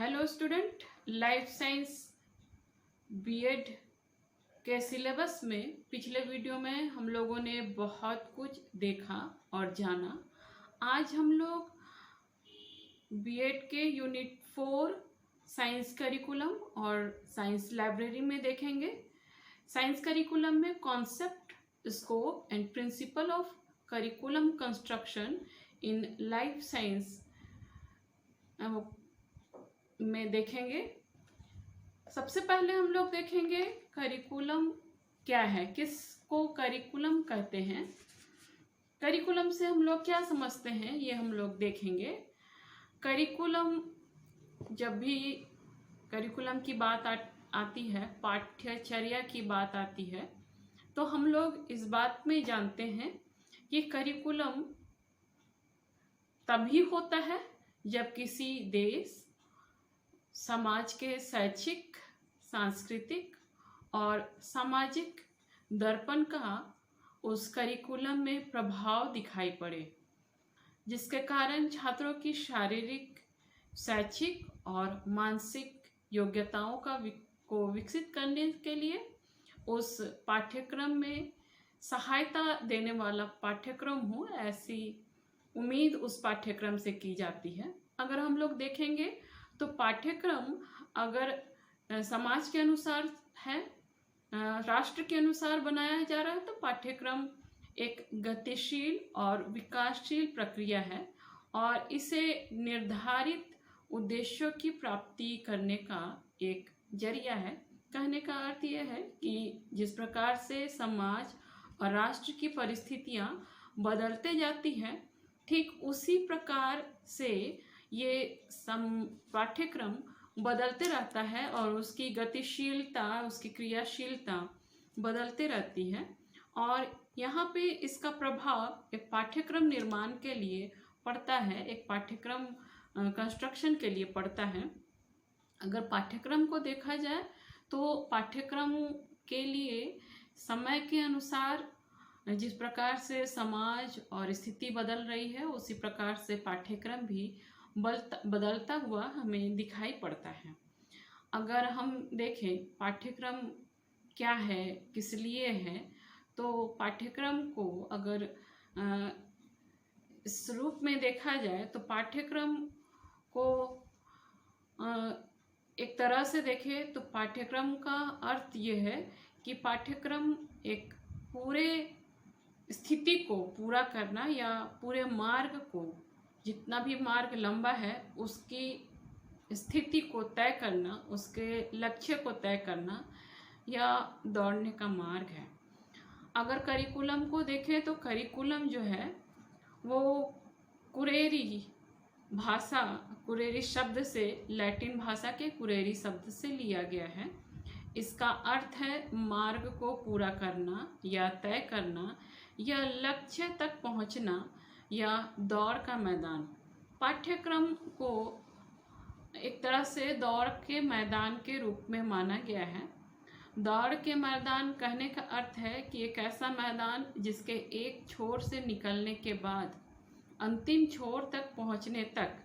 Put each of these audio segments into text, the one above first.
Hello student, life science BEd के syllabus में पिछले वीडियो में हम लोगों ने बहुत कुछ देखा और जाना। आज हम लोग बीएड के यूनिट 4 साइंस करिकुलम और साइंस लाइब्रेरी में देखेंगे। साइंस करिकुलम में concept, scope and principle of curriculum construction in life science में देखेंगे। सबसे पहले हम लोग देखेंगे करिकुलम क्या है, किसको करिकुलम कहते हैं, करिकुलम से हम लोग क्या समझते हैं, ये हम लोग देखेंगे। करिकुलम, जब भी करिकुलम की बात आती है, पाठ्यचर्या की बात आती है, तो हम लोग इस बात में जानते हैं कि करिकुलम तभी होता है जब किसी देश, समाज के शैक्षिक, सांस्कृतिक और सामाजिक दर्पण का उस करिकुलम में प्रभाव दिखाई पड़े, जिसके कारण छात्रों की शारीरिक, शैक्षिक और मानसिक योग्यताओं को विकसित करने के लिए उस पाठ्यक्रम में सहायता देने वाला पाठ्यक्रम हो, ऐसी उम्मीद उस पाठ्यक्रम से की जाती है। अगर हम लोग देखेंगे तो पाठ्यक्रम अगर समाज के अनुसार है, राष्ट्र के अनुसार बनाया जा रहा है, तो पाठ्यक्रम एक गतिशील और विकासशील प्रक्रिया है और इसे निर्धारित उद्देश्यों की प्राप्ति करने का एक जरिया है। कहने का अर्थ यह है कि जिस प्रकार से समाज और राष्ट्र की परिस्थितियां बदलते जाती हैं, ठीक उसी प्रकार से ये पाठ्यक्रम बदलते रहता है और उसकी गतिशीलता, उसकी क्रियाशीलता बदलते रहती है। और यहाँ पे इसका प्रभाव एक पाठ्यक्रम निर्माण के लिए पड़ता है, एक पाठ्यक्रम कंस्ट्रक्शन के लिए पड़ता है। अगर पाठ्यक्रम को देखा जाए तो पाठ्यक्रम के लिए समय के अनुसार जिस प्रकार से समाज और स्थिति बदल रही है, उसी प्रकार से पाठ्यक्रम भी बदलता हुआ हमें दिखाई पड़ता है। अगर हम देखें पाठ्यक्रम क्या है, किस लिए है, तो पाठ्यक्रम को अगर इस रूप में देखा जाए तो पाठ्यक्रम को एक तरह से देखें तो पाठ्यक्रम का अर्थ ये है कि पाठ्यक्रम एक पूरे स्थिति को पूरा करना या पूरे मार्ग को, जितना भी मार्ग लंबा है उसकी स्थिति को तय करना, उसके लक्ष्य को तय करना या दौड़ने का मार्ग है। अगर करिकुलम को देखें तो करिकुलम जो है वो कुरेरी भाषा, कुरेरी शब्द से, लैटिन भाषा के कुरेरी शब्द से लिया गया है। इसका अर्थ है मार्ग को पूरा करना या तय करना या लक्ष्य तक पहुंचना या दौड़ का मैदान। पाठ्यक्रम को एक तरह से दौड़ के मैदान के रूप में माना गया है। दौड़ के मैदान कहने का अर्थ है कि एक ऐसा मैदान जिसके एक छोर से निकलने के बाद अंतिम छोर तक पहुंचने तक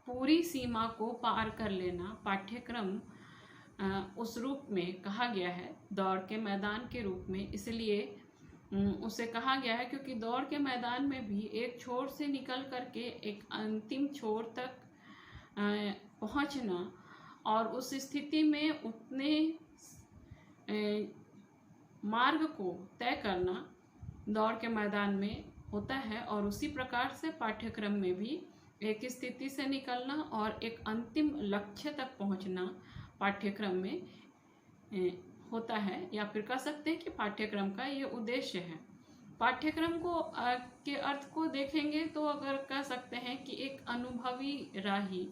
पूरी सीमा को पार कर लेना पाठ्यक्रम उस रूप में कहा गया है, दौड़ के मैदान के रूप में। इसलिए उसे कहा गया है क्योंकि दौड़ के मैदान में भी एक छोर से निकल करके एक अंतिम छोर तक पहुंचना और उस स्थिति में उतने मार्ग को तय करना दौड़ के मैदान में होता है। और उसी प्रकार से पाठ्यक्रम में भी एक स्थिति से निकलना और एक अंतिम लक्ष्य तक पहुंचना पाठ्यक्रम में होता है, या फिर कह सकते हैं कि पाठ्यक्रम का ये उद्देश्य है। पाठ्यक्रम को के अर्थ को देखेंगे तो अगर कह सकते हैं कि एक अनुभवी राही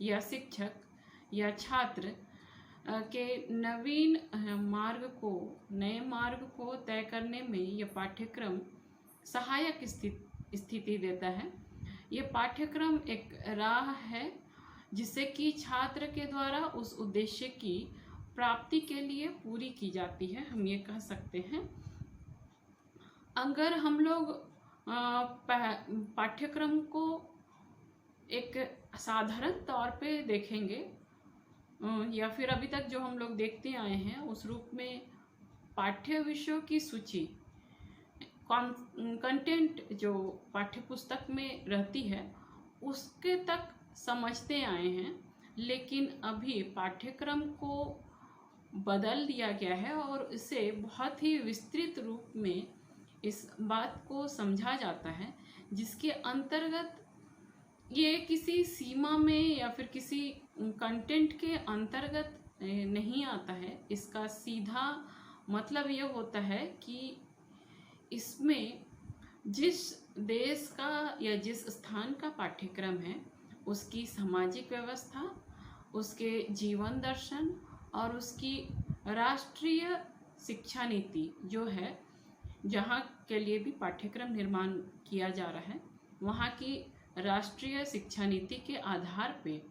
या शिक्षक या छात्र के नवीन नए मार्ग को तय करने में यह पाठ्यक्रम सहायक स्थिति देता है। ये पाठ्यक्रम एक राह है जिसे कि छात्र के द्वारा उस उद्देश्य की प्राप्ति के लिए पूरी की जाती है, हम ये कह सकते हैं। अगर हम लोग पाठ्यक्रम को एक साधारण तौर पे देखेंगे या फिर अभी तक जो हम लोग देखते आए हैं उस रूप में पाठ्य विषयों की सूची, कंटेंट जो पाठ्य पुस्तक में रहती है उसके तक समझते आए हैं। लेकिन अभी पाठ्यक्रम को बदल दिया गया है और इसे बहुत ही विस्तृत रूप में इस बात को समझा जाता है, जिसके अंतर्गत ये किसी सीमा में या फिर किसी कंटेंट के अंतर्गत नहीं आता है। इसका सीधा मतलब ये होता है कि इसमें जिस देश का या जिस स्थान का पाठ्यक्रम है उसकी सामाजिक व्यवस्था, उसके जीवन दर्शन और उसकी राष्ट्रीय शिक्षा नीति जो है, जहाँ के लिए भी पाठ्यक्रम निर्माण किया जा रहा है, वहाँ की राष्ट्रीय शिक्षा नीति के आधार पे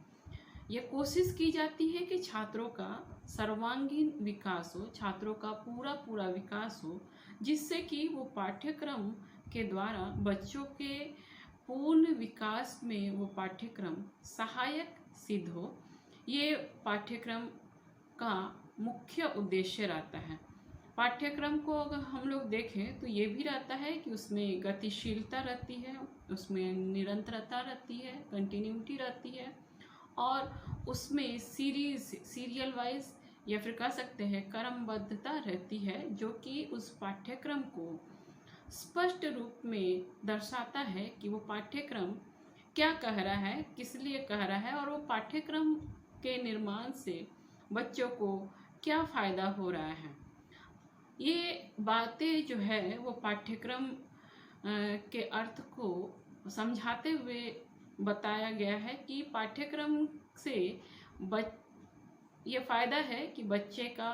ये कोशिश की जाती है कि छात्रों का सर्वांगीण विकास हो, छात्रों का पूरा पूरा विकास हो, जिससे कि वो पाठ्यक्रम के द्वारा बच्चों के पूर्ण विकास में वो पाठ्यक्रम सहायक सिद्ध हो। ये पाठ्यक्रम का मुख्य उद्देश्य रहता है। पाठ्यक्रम को अगर हम लोग देखें तो ये भी रहता है कि उसमें गतिशीलता रहती है, उसमें निरंतरता रहती है, कंटिन्यूटी रहती है, और उसमें सीरियल वाइज या फिर कह सकते हैं क्रमबद्धता रहती है, जो कि उस पाठ्यक्रम को स्पष्ट रूप में दर्शाता है कि वो पाठ्यक्रम क्या कह रहा है, किस लिए कह रहा है, और वो पाठ्यक्रम के निर्माण से बच्चों को क्या फ़ायदा हो रहा है। ये बातें जो है वो पाठ्यक्रम के अर्थ को समझाते हुए बताया गया है कि पाठ्यक्रम से ये फ़ायदा है कि बच्चे का,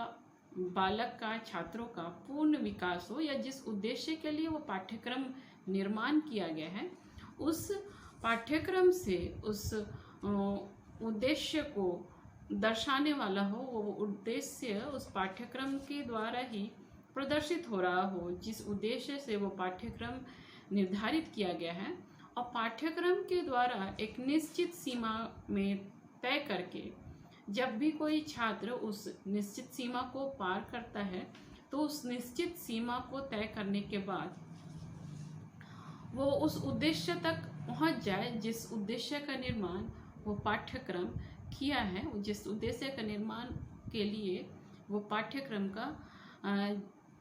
बालक का, छात्रों का पूर्ण विकास हो, या जिस उद्देश्य के लिए वो पाठ्यक्रम निर्माण किया गया है उस पाठ्यक्रम से उस उद्देश्य को दर्शाने वाला हो, वो उद्देश्य उस पाठ्यक्रम के द्वारा ही प्रदर्शित हो रहा हो, जिस उद्देश्य से वो पाठ्यक्रम निर्धारित किया गया है। और पाठ्यक्रम के द्वारा एक निश्चित सीमा में तय करके जब भी कोई छात्र उस निश्चित सीमा को पार करता है तो उस निश्चित सीमा को तय करने के बाद वो उस उद्देश्य तक पहुंच जाए जिस उद्देश्य का निर्माण वो पाठ्यक्रम किया है, जिस उद्देश्य का निर्माण के लिए वो पाठ्यक्रम का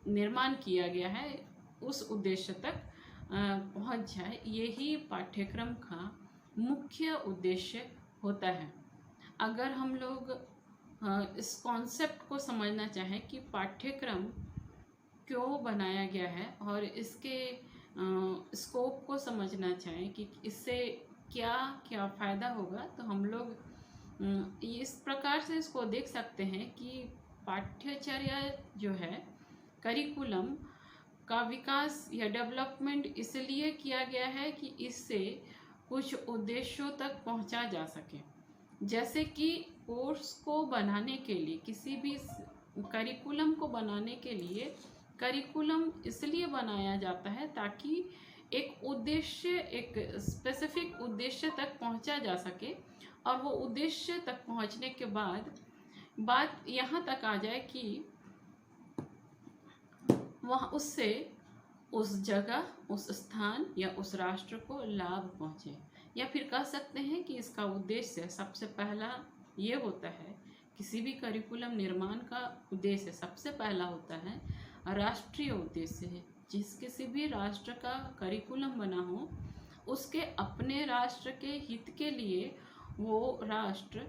निर्माण किया गया है, उस उद्देश्य तक पहुंच जाए। यही पाठ्यक्रम का मुख्य उद्देश्य होता है। अगर हम लोग इस कॉन्सेप्ट को समझना चाहें कि पाठ्यक्रम क्यों बनाया गया है और इसके स्कोप को समझना चाहें कि इससे क्या क्या फ़ायदा होगा, तो हम लोग इस प्रकार से इसको देख सकते हैं कि पाठ्यचर्या जो है, करिकुलम का विकास या डेवलपमेंट इसलिए किया गया है कि इससे कुछ उद्देश्यों तक पहुंचा जा सके। जैसे कि कोर्स को बनाने के लिए, किसी भी करिकुलम को बनाने के लिए करिकुलम इसलिए बनाया जाता है ताकि एक उद्देश्य, एक स्पेसिफिक उद्देश्य तक पहुंचा जा सके, और वो उद्देश्य तक पहुंचने के बाद बात यहाँ तक आ जाए कि वह उससे उस जगह, उस स्थान या उस राष्ट्र को लाभ पहुँचे। या फिर कह सकते हैं कि इसका उद्देश्य सबसे पहला ये होता है, किसी भी करिकुलम निर्माण का उद्देश्य सबसे पहला होता है राष्ट्रीय उद्देश्य है। जिस किसी भी राष्ट्र का करिकुलम बना हो उसके अपने राष्ट्र के हित के लिए वो राष्ट्र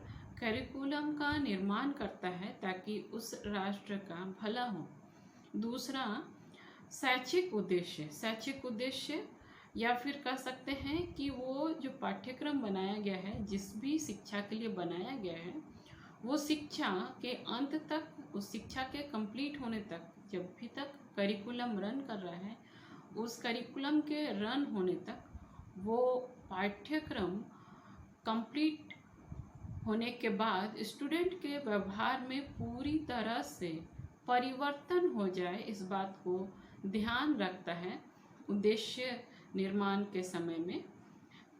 करिकुलम का निर्माण करता है ताकि उस राष्ट्र का भला हो। दूसरा शैक्षिक उद्देश्य, शैक्षिक उद्देश्य या फिर कह सकते हैं कि वो जो पाठ्यक्रम बनाया गया है, जिस भी शिक्षा के लिए बनाया गया है, वो शिक्षा के अंत तक, उस शिक्षा के कंप्लीट होने तक, जब भी तक करिकुलम रन कर रहा है, उस करिकुलम के रन होने तक वो पाठ्यक्रम कंप्लीट होने के बाद स्टूडेंट के व्यवहार में पूरी तरह से परिवर्तन हो जाए, इस बात को ध्यान रखता है उद्देश्य निर्माण के समय में।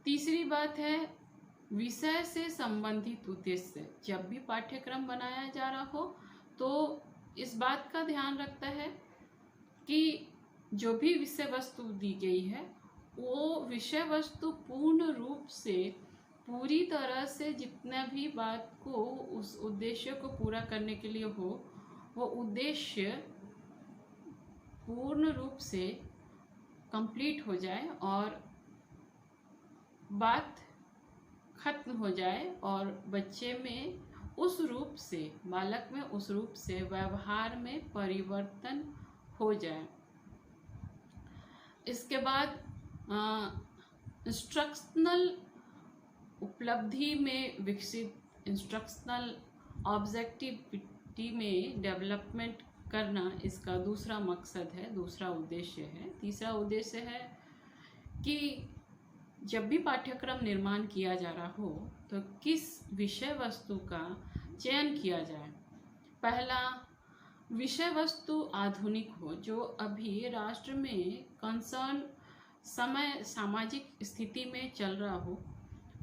तीसरी बात है विषय से संबंधित उद्देश्य। जब भी पाठ्यक्रम बनाया जा रहा हो तो इस बात का ध्यान रखता है कि जो भी विषय वस्तु दी गई है वो विषय वस्तु पूर्ण रूप से, पूरी तरह से जितना भी बात को, उस उद्देश्य को पूरा करने के लिए हो, वो उद्देश्य पूर्ण रूप से कंप्लीट हो जाए और बात खत्म हो जाए और बच्चे में उस रूप से, बालक में उस रूप से व्यवहार में परिवर्तन हो जाए। इसके बाद इंस्ट्रक्शनल उपलब्धि में विकसित, इंस्ट्रक्शनल ऑब्जेक्टिविटी में डेवलपमेंट करना इसका दूसरा मकसद है, दूसरा उद्देश्य है। तीसरा उद्देश्य है कि जब भी पाठ्यक्रम निर्माण किया जा रहा हो तो किस विषय वस्तु का चयन किया जाए। पहला, विषय वस्तु आधुनिक हो, जो अभी राष्ट्र में कंसर्न समय सामाजिक स्थिति में चल रहा हो,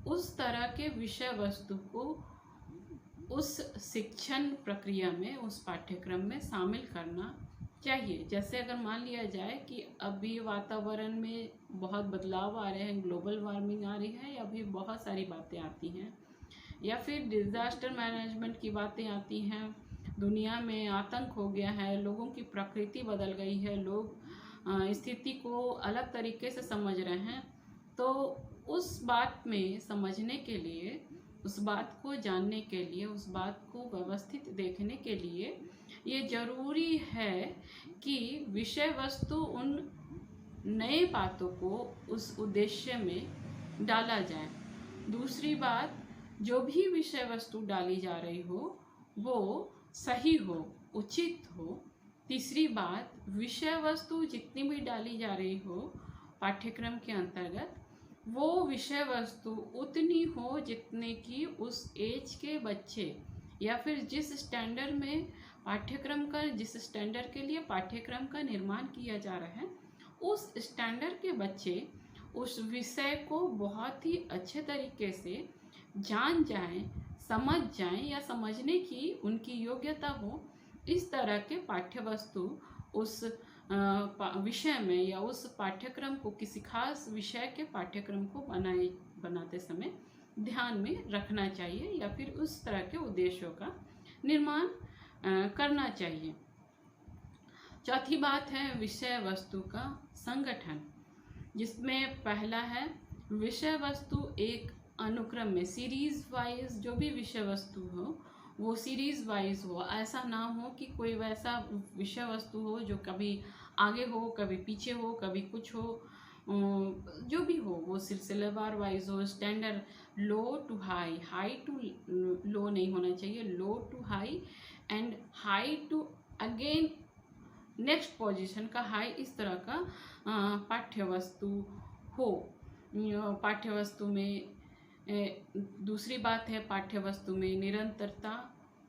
उस तरह के विषय वस्तु को उस शिक्षण प्रक्रिया में, उस पाठ्यक्रम में शामिल करना चाहिए। जैसे अगर मान लिया जाए कि अभी वातावरण में बहुत बदलाव आ रहे हैं, ग्लोबल वार्मिंग आ रही है, या भी बहुत सारी बातें आती हैं, या फिर डिज़ास्टर मैनेजमेंट की बातें आती हैं, दुनिया में आतंक हो गया है, लोगों की प्रकृति बदल गई है, लोग स्थिति को अलग तरीके से समझ रहे हैं, तो उस बात में समझने के लिए, उस बात को जानने के लिए, उस बात को व्यवस्थित देखने के लिए ये जरूरी है कि विषय वस्तु उन नए बातों को उस उद्देश्य में डाला जाए। दूसरी बात, जो भी विषय वस्तु डाली जा रही हो वो सही हो, उचित हो। तीसरी बात, विषय वस्तु जितनी भी डाली जा रही हो पाठ्यक्रम के अंतर्गत, वो विषय वस्तु उतनी हो जितने की उस एज के बच्चे, या फिर जिस स्टैंडर्ड में पाठ्यक्रम का, जिस स्टैंडर्ड के लिए पाठ्यक्रम का निर्माण किया जा रहा है, उस स्टैंडर्ड के बच्चे उस विषय को बहुत ही अच्छे तरीके से जान जाएं, समझ जाएं, या समझने की उनकी योग्यता हो। इस तरह के पाठ्य वस्तु उस विषय में या उस पाठ्यक्रम को, किसी खास विषय के पाठ्यक्रम को बनाते समय ध्यान में रखना चाहिए, या फिर उस तरह के उद्देश्यों का निर्माण करना चाहिए। चौथी बात है विषय वस्तु का संगठन, जिसमें पहला है विषय वस्तु एक अनुक्रम में, सीरीज वाइज जो भी विषय वस्तु हो वो सीरीज वाइज हो। ऐसा ना हो कि कोई वैसा विषय वस्तु हो जो कभी आगे हो, कभी पीछे हो, कभी कुछ हो, जो भी हो वो सिलसिलेवार वाइज हो। Standard low to high, high to low नहीं होना चाहिए, low to high and high to again next position का हाई, इस तरह का पाठ्य वस्तु हो। पाठ्य वस्तु में दूसरी बात है पाठ्य वस्तु में निरंतरता।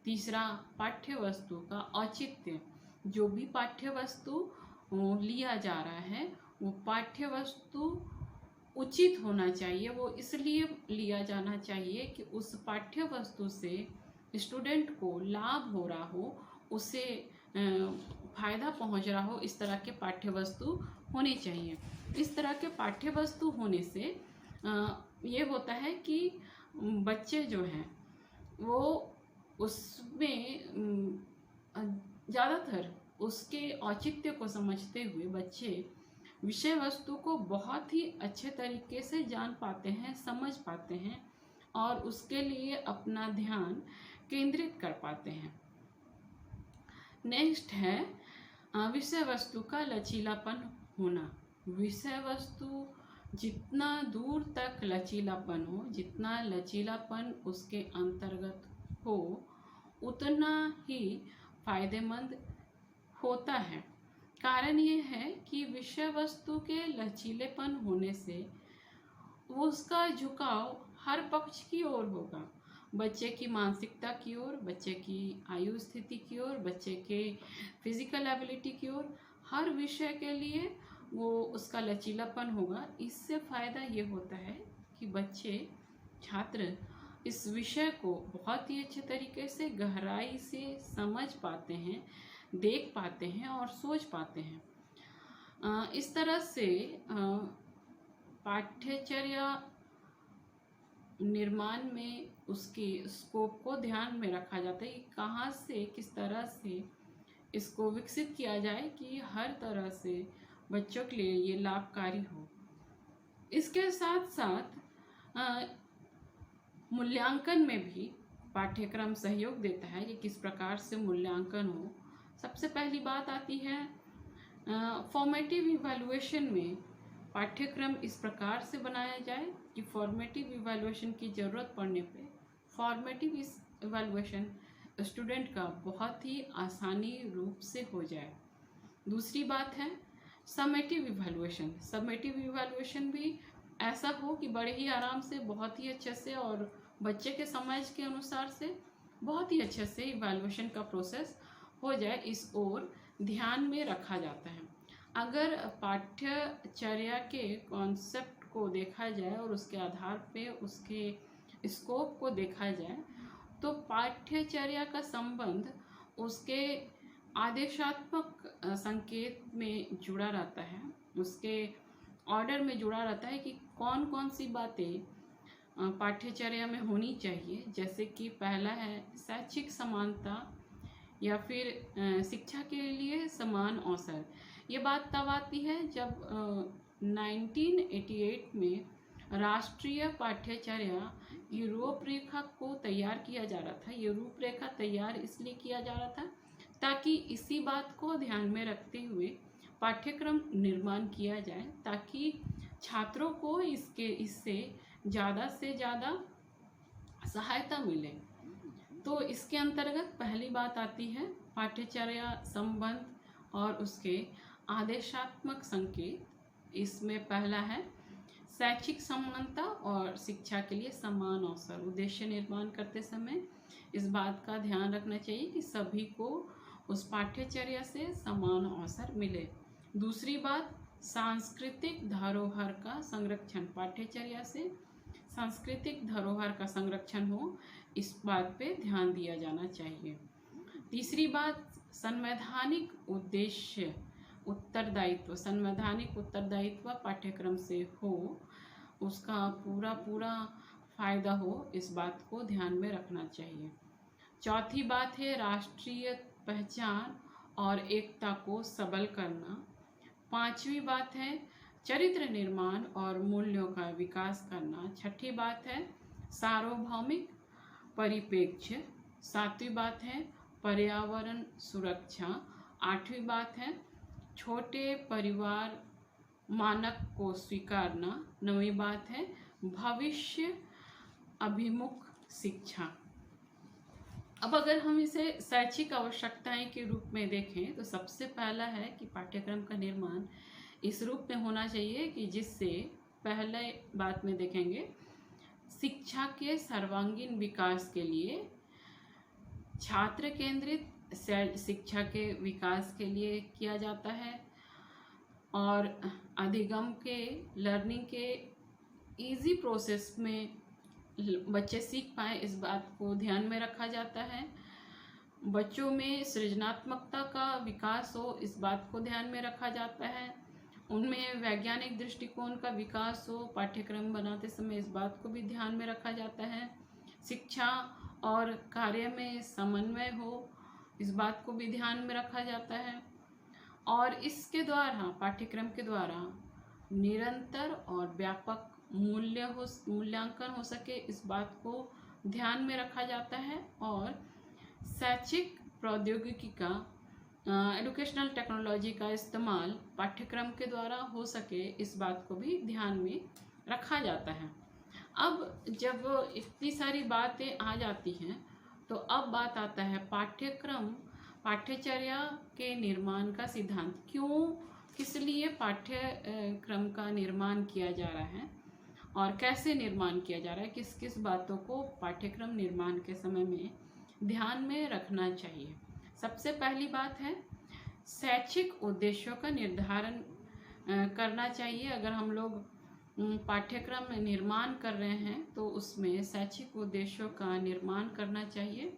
तीसरा, पाठ्य वस्तु का औचित्य। जो भी पाठ्य वस्तु लिया जा रहा है वो पाठ्य वस्तु उचित होना चाहिए। वो इसलिए लिया जाना चाहिए कि उस पाठ्य वस्तु से स्टूडेंट को लाभ हो रहा हो, उसे फायदा पहुंच रहा हो। इस तरह के पाठ्य वस्तु होने चाहिए। इस तरह के पाठ्य वस्तु होने से ये होता है कि बच्चे जो हैं वो उसमें ज़्यादातर उसके औचित्य को समझते हुए बच्चे विषय वस्तु को बहुत ही अच्छे तरीके से जान पाते हैं, समझ पाते हैं, और उसके लिए अपना ध्यान केंद्रित कर पाते हैं। नेक्स्ट है विषय वस्तु का लचीलापन होना। विषय वस्तु जितना दूर तक लचीलापन हो, जितना लचीलापन उसके अंतर्गत हो, उतना ही फायदेमंद होता है। कारण ये है कि विषय वस्तु के लचीलेपन होने से उसका झुकाव हर पक्ष की ओर होगा। बच्चे की मानसिकता की ओर, बच्चे की आयु स्थिति की ओर, बच्चे के फिजिकल एबिलिटी की ओर, हर विषय के लिए वो उसका लचीलापन होगा। इससे फ़ायदा ये होता है कि बच्चे छात्र इस विषय को बहुत ही अच्छे तरीके से गहराई से समझ पाते हैं, देख पाते हैं और सोच पाते हैं। इस तरह से पाठ्यचर्या निर्माण में उसकी स्कोप को ध्यान में रखा जाता है कि कहाँ से किस तरह से इसको विकसित किया जाए कि हर तरह से बच्चों के लिए ये लाभकारी हो। इसके साथ साथ मूल्यांकन में भी पाठ्यक्रम सहयोग देता है कि किस प्रकार से मूल्यांकन हो। सबसे पहली बात आती है फॉर्मेटिव इवैल्यूएशन में पाठ्यक्रम इस प्रकार से बनाया जाए कि फॉर्मेटिव इवैल्यूएशन की ज़रूरत पड़ने पे फॉर्मेटिव इवैल्यूएशन स्टूडेंट का बहुत ही आसानी रूप से हो जाए। दूसरी बात है समेटिव इवैल्यूएशन। समेटिव इवैल्यूएशन भी ऐसा हो कि बड़े ही आराम से, बहुत ही अच्छे से और बच्चे के समझ के अनुसार से बहुत ही अच्छे से इवैल्यूएशन का प्रोसेस हो जाए, इस ओर ध्यान में रखा जाता है। अगर पाठ्यचर्या के कॉन्सेप्ट को देखा जाए और उसके आधार पे उसके स्कोप को देखा जाए तो पाठ्यचर्या का संबंध उसके आदेशात्मक संकेत में जुड़ा रहता है, उसके ऑर्डर में जुड़ा रहता है कि कौन कौन सी बातें पाठ्यचर्या में होनी चाहिए। जैसे कि पहला है शैक्षिक समानता या फिर शिक्षा के लिए समान अवसर। ये बात तब आती है जब 1988 में राष्ट्रीय पाठ्यचर्या की रूपरेखा को तैयार किया जा रहा था। ये रूपरेखा तैयार इसलिए किया जा रहा था ताकि इसी बात को ध्यान में रखते हुए पाठ्यक्रम निर्माण किया जाए ताकि छात्रों को इससे ज़्यादा से ज़्यादा सहायता मिले। तो इसके अंतर्गत पहली बात आती है पाठ्यचर्या संबंध और उसके आदेशात्मक संकेत। इसमें पहला है शैक्षिक समानता और शिक्षा के लिए समान अवसर। उद्देश्य निर्माण करते समय इस बात का ध्यान रखना चाहिए कि सभी को उस पाठ्यचर्या से समान अवसर मिले। दूसरी बात सांस्कृतिक धरोहर का संरक्षण। पाठ्यचर्या से सांस्कृतिक धरोहर का संरक्षण हो, इस बात पे ध्यान दिया जाना चाहिए। तीसरी बात संवैधानिक उद्देश्य उत्तरदायित्व। संवैधानिक उत्तरदायित्व पाठ्यक्रम से हो, उसका पूरा फायदा हो, इस बात को ध्यान में रखना चाहिए। चौथी बात है राष्ट्रीय पहचान और एकता को सबल करना। पांचवी बात है चरित्र निर्माण और मूल्यों का विकास करना। छठी बात है सार्वभौमिक परिप्रेक्ष्य। सातवीं बात है पर्यावरण सुरक्षा। आठवीं बात है छोटे परिवार मानक को स्वीकारना। नवीं बात है भविष्य अभिमुख शिक्षा। अब अगर हम इसे शैक्षिक आवश्यकताएं के रूप में देखें तो सबसे पहला है कि पाठ्यक्रम का निर्माण इस रूप में होना चाहिए कि जिससे पहले बात में देखेंगे शिक्षा के सर्वांगीण विकास के लिए, छात्र केंद्रित शिक्षा के विकास के लिए किया जाता है और अधिगम के लर्निंग के इजी प्रोसेस में बच्चे सीख पाए, इस बात को ध्यान में रखा जाता है। बच्चों में सृजनात्मकता का विकास हो, इस बात को ध्यान में रखा जाता है। उनमें वैज्ञानिक दृष्टिकोण का विकास हो, पाठ्यक्रम बनाते समय इस बात को भी ध्यान में रखा जाता है। शिक्षा और कार्य में समन्वय हो, इस बात को भी ध्यान में रखा जाता है। और इसके द्वारा पाठ्यक्रम के द्वारा निरंतर और व्यापक मूल्यांकन हो सके, इस बात को ध्यान में रखा जाता है। और शैक्षिक प्रौद्योगिकी का एजुकेशनल टेक्नोलॉजी का इस्तेमाल पाठ्यक्रम के द्वारा हो सके, इस बात को भी ध्यान में रखा जाता है। अब जब इतनी सारी बातें आ जाती हैं तो अब बात आता है पाठ्यचर्या के निर्माण का सिद्धांत। क्यों, किस लिए पाठ्यक्रम का निर्माण किया जा रहा है और कैसे निर्माण किया जा रहा है, किस किस बातों को पाठ्यक्रम निर्माण के समय में ध्यान में रखना चाहिए। सबसे पहली बात है शैक्षिक उद्देश्यों का निर्धारण करना चाहिए। अगर हम लोग पाठ्यक्रम में निर्माण कर रहे हैं तो उसमें शैक्षिक उद्देश्यों का निर्माण करना चाहिए।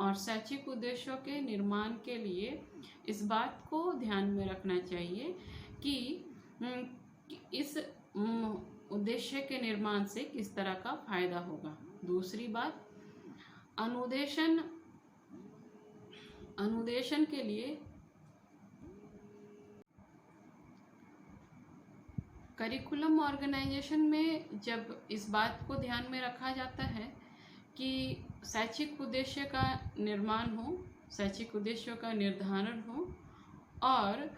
और शैक्षिक उद्देश्यों के निर्माण के लिए इस बात को ध्यान में रखना चाहिए कि इस उद्देश्य के निर्माण से किस तरह का फायदा होगा। दूसरी बात, अनुदेशन के लिए करिकुलम ऑर्गेनाइजेशन में जब इस बात को ध्यान में रखा जाता है कि शैक्षिक उद्देश्य का निर्माण हो, शैक्षिक उद्देश्यों का निर्धारण हो और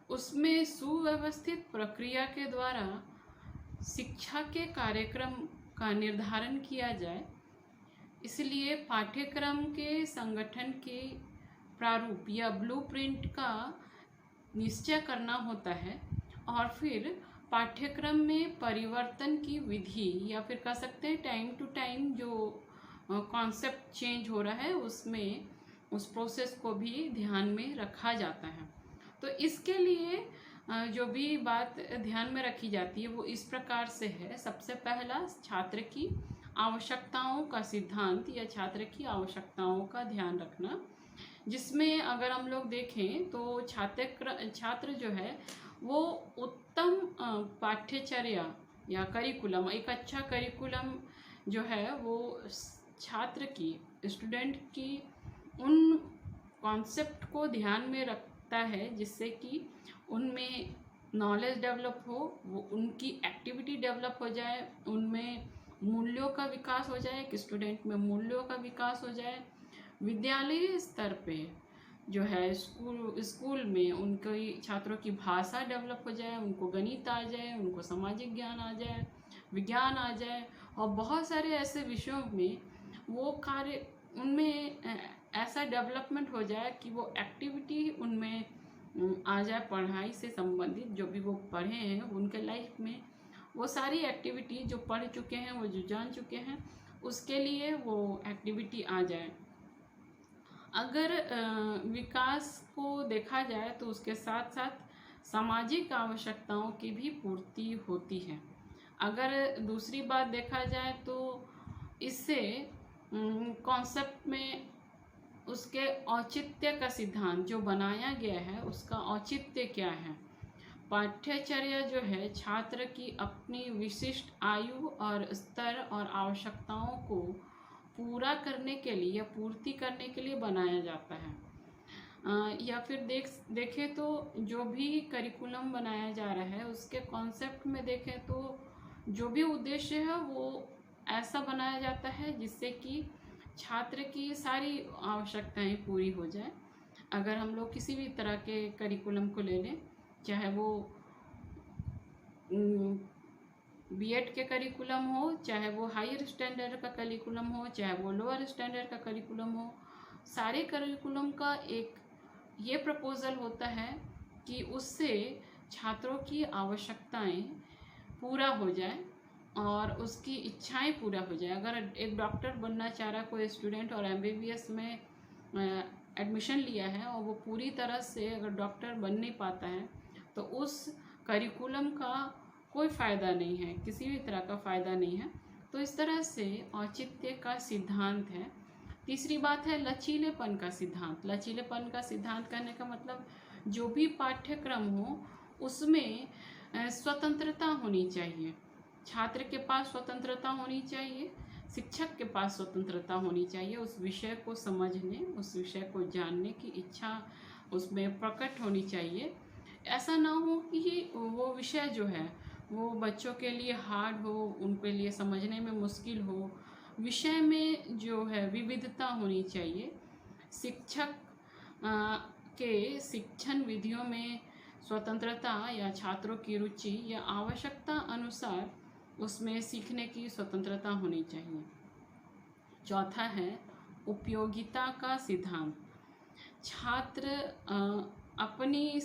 उसमें सुव्यवस्थित प्रक्रिया के द्वारा शिक्षा के कार्यक्रम का निर्धारण किया जाए, इसलिए पाठ्यक्रम के संगठन के प्रारूप या ब्लूप्रिंट का निश्चय करना होता है और फिर पाठ्यक्रम में परिवर्तन की विधि या फिर कह सकते हैं टाइम टू टाइम जो कॉन्सेप्ट चेंज हो रहा है उसमें उस प्रोसेस को भी ध्यान में रखा जाता है। तो इसके लिए जो भी बात ध्यान में रखी जाती है वो इस प्रकार से है। सबसे पहला, छात्र की आवश्यकताओं का सिद्धांत या छात्र की आवश्यकताओं का ध्यान रखना, जिसमें अगर हम लोग देखें तो छात्र जो है वो उत्तम पाठ्यचर्या या करिकुलम, एक अच्छा करिकुलम जो है वो छात्र की, स्टूडेंट की उन कॉन्सेप्ट को ध्यान में रखता है जिससे कि उनमें नॉलेज डेवलप हो, वो उनकी एक्टिविटी डेवलप हो जाए, उनमें मूल्यों का विकास हो जाए, कि स्टूडेंट में मूल्यों का विकास हो जाए। विद्यालय स्तर पे जो है स्कूल में उनके छात्रों की भाषा डेवलप हो जाए, उनको गणित आ जाए, उनको सामाजिक ज्ञान आ जाए, विज्ञान आ जाए और बहुत सारे ऐसे विषयों में वो कार्य उनमें ऐसा डेवलपमेंट हो जाए कि वो एक्टिविटी उनमें आ जाए, पढ़ाई से संबंधित जो भी वो पढ़े हैं उनके लाइफ में वो सारी एक्टिविटी जो पढ़ चुके हैं, वो जो जान चुके हैं, उसके लिए वो एक्टिविटी आ जाए। अगर विकास को देखा जाए तो उसके साथ साथ सामाजिक आवश्यकताओं की भी पूर्ति होती है। अगर दूसरी बात देखा जाए तो इससे कॉन्सेप्ट में उसके औचित्य का सिद्धांत जो बनाया गया है उसका औचित्य क्या है। पाठ्यचर्या जो है छात्र की अपनी विशिष्ट आयु और स्तर और आवश्यकताओं को पूरा करने के लिए या पूर्ति करने के लिए बनाया जाता है। या फिर देखें तो जो भी करिकुलम बनाया जा रहा है उसके कॉन्सेप्ट में देखें तो जो भी उद्देश्य है वो ऐसा बनाया जाता है जिससे कि छात्र की सारी आवश्यकताएं पूरी हो जाए। अगर हम लोग किसी भी तरह के करिकुलम को ले लें, चाहे वो बीएड के करिकुलम हो, चाहे वो हायर स्टैंडर्ड का करिकुलम हो, चाहे वो लोअर स्टैंडर्ड का करिकुलम हो, सारे करिकुलम का एक ये प्रपोजल होता है कि उससे छात्रों की आवश्यकताएं पूरा हो जाए और उसकी इच्छाएं पूरा हो जाए। अगर एक डॉक्टर बनना चाह रहा कोई स्टूडेंट और एमबीबीएस में एडमिशन लिया है और वो पूरी तरह से अगर डॉक्टर बन नहीं पाता है तो उस करिकुलम का कोई फ़ायदा नहीं है, किसी भी तरह का फ़ायदा नहीं है। तो इस तरह से औचित्य का सिद्धांत है। तीसरी बात है लचीलेपन का सिद्धांत। लचीलेपन का सिद्धांत कहने का मतलब जो भी पाठ्यक्रम हो उसमें स्वतंत्रता होनी चाहिए, छात्र के पास स्वतंत्रता होनी चाहिए, शिक्षक के पास स्वतंत्रता होनी चाहिए, उस विषय को समझने, उस विषय को जानने की इच्छा उसमें प्रकट होनी चाहिए। ऐसा ना हो कि वो विषय जो है वो बच्चों के लिए हार्ड हो, उनके लिए समझने में मुश्किल हो। विषय में जो है विविधता होनी चाहिए। शिक्षक के शिक्षण विधियों में स्वतंत्रता या छात्रों की रुचि या आवश्यकता अनुसार उसमें सीखने की स्वतंत्रता होनी चाहिए। चौथा है उपयोगिता का सिद्धांत। छात्र अपनी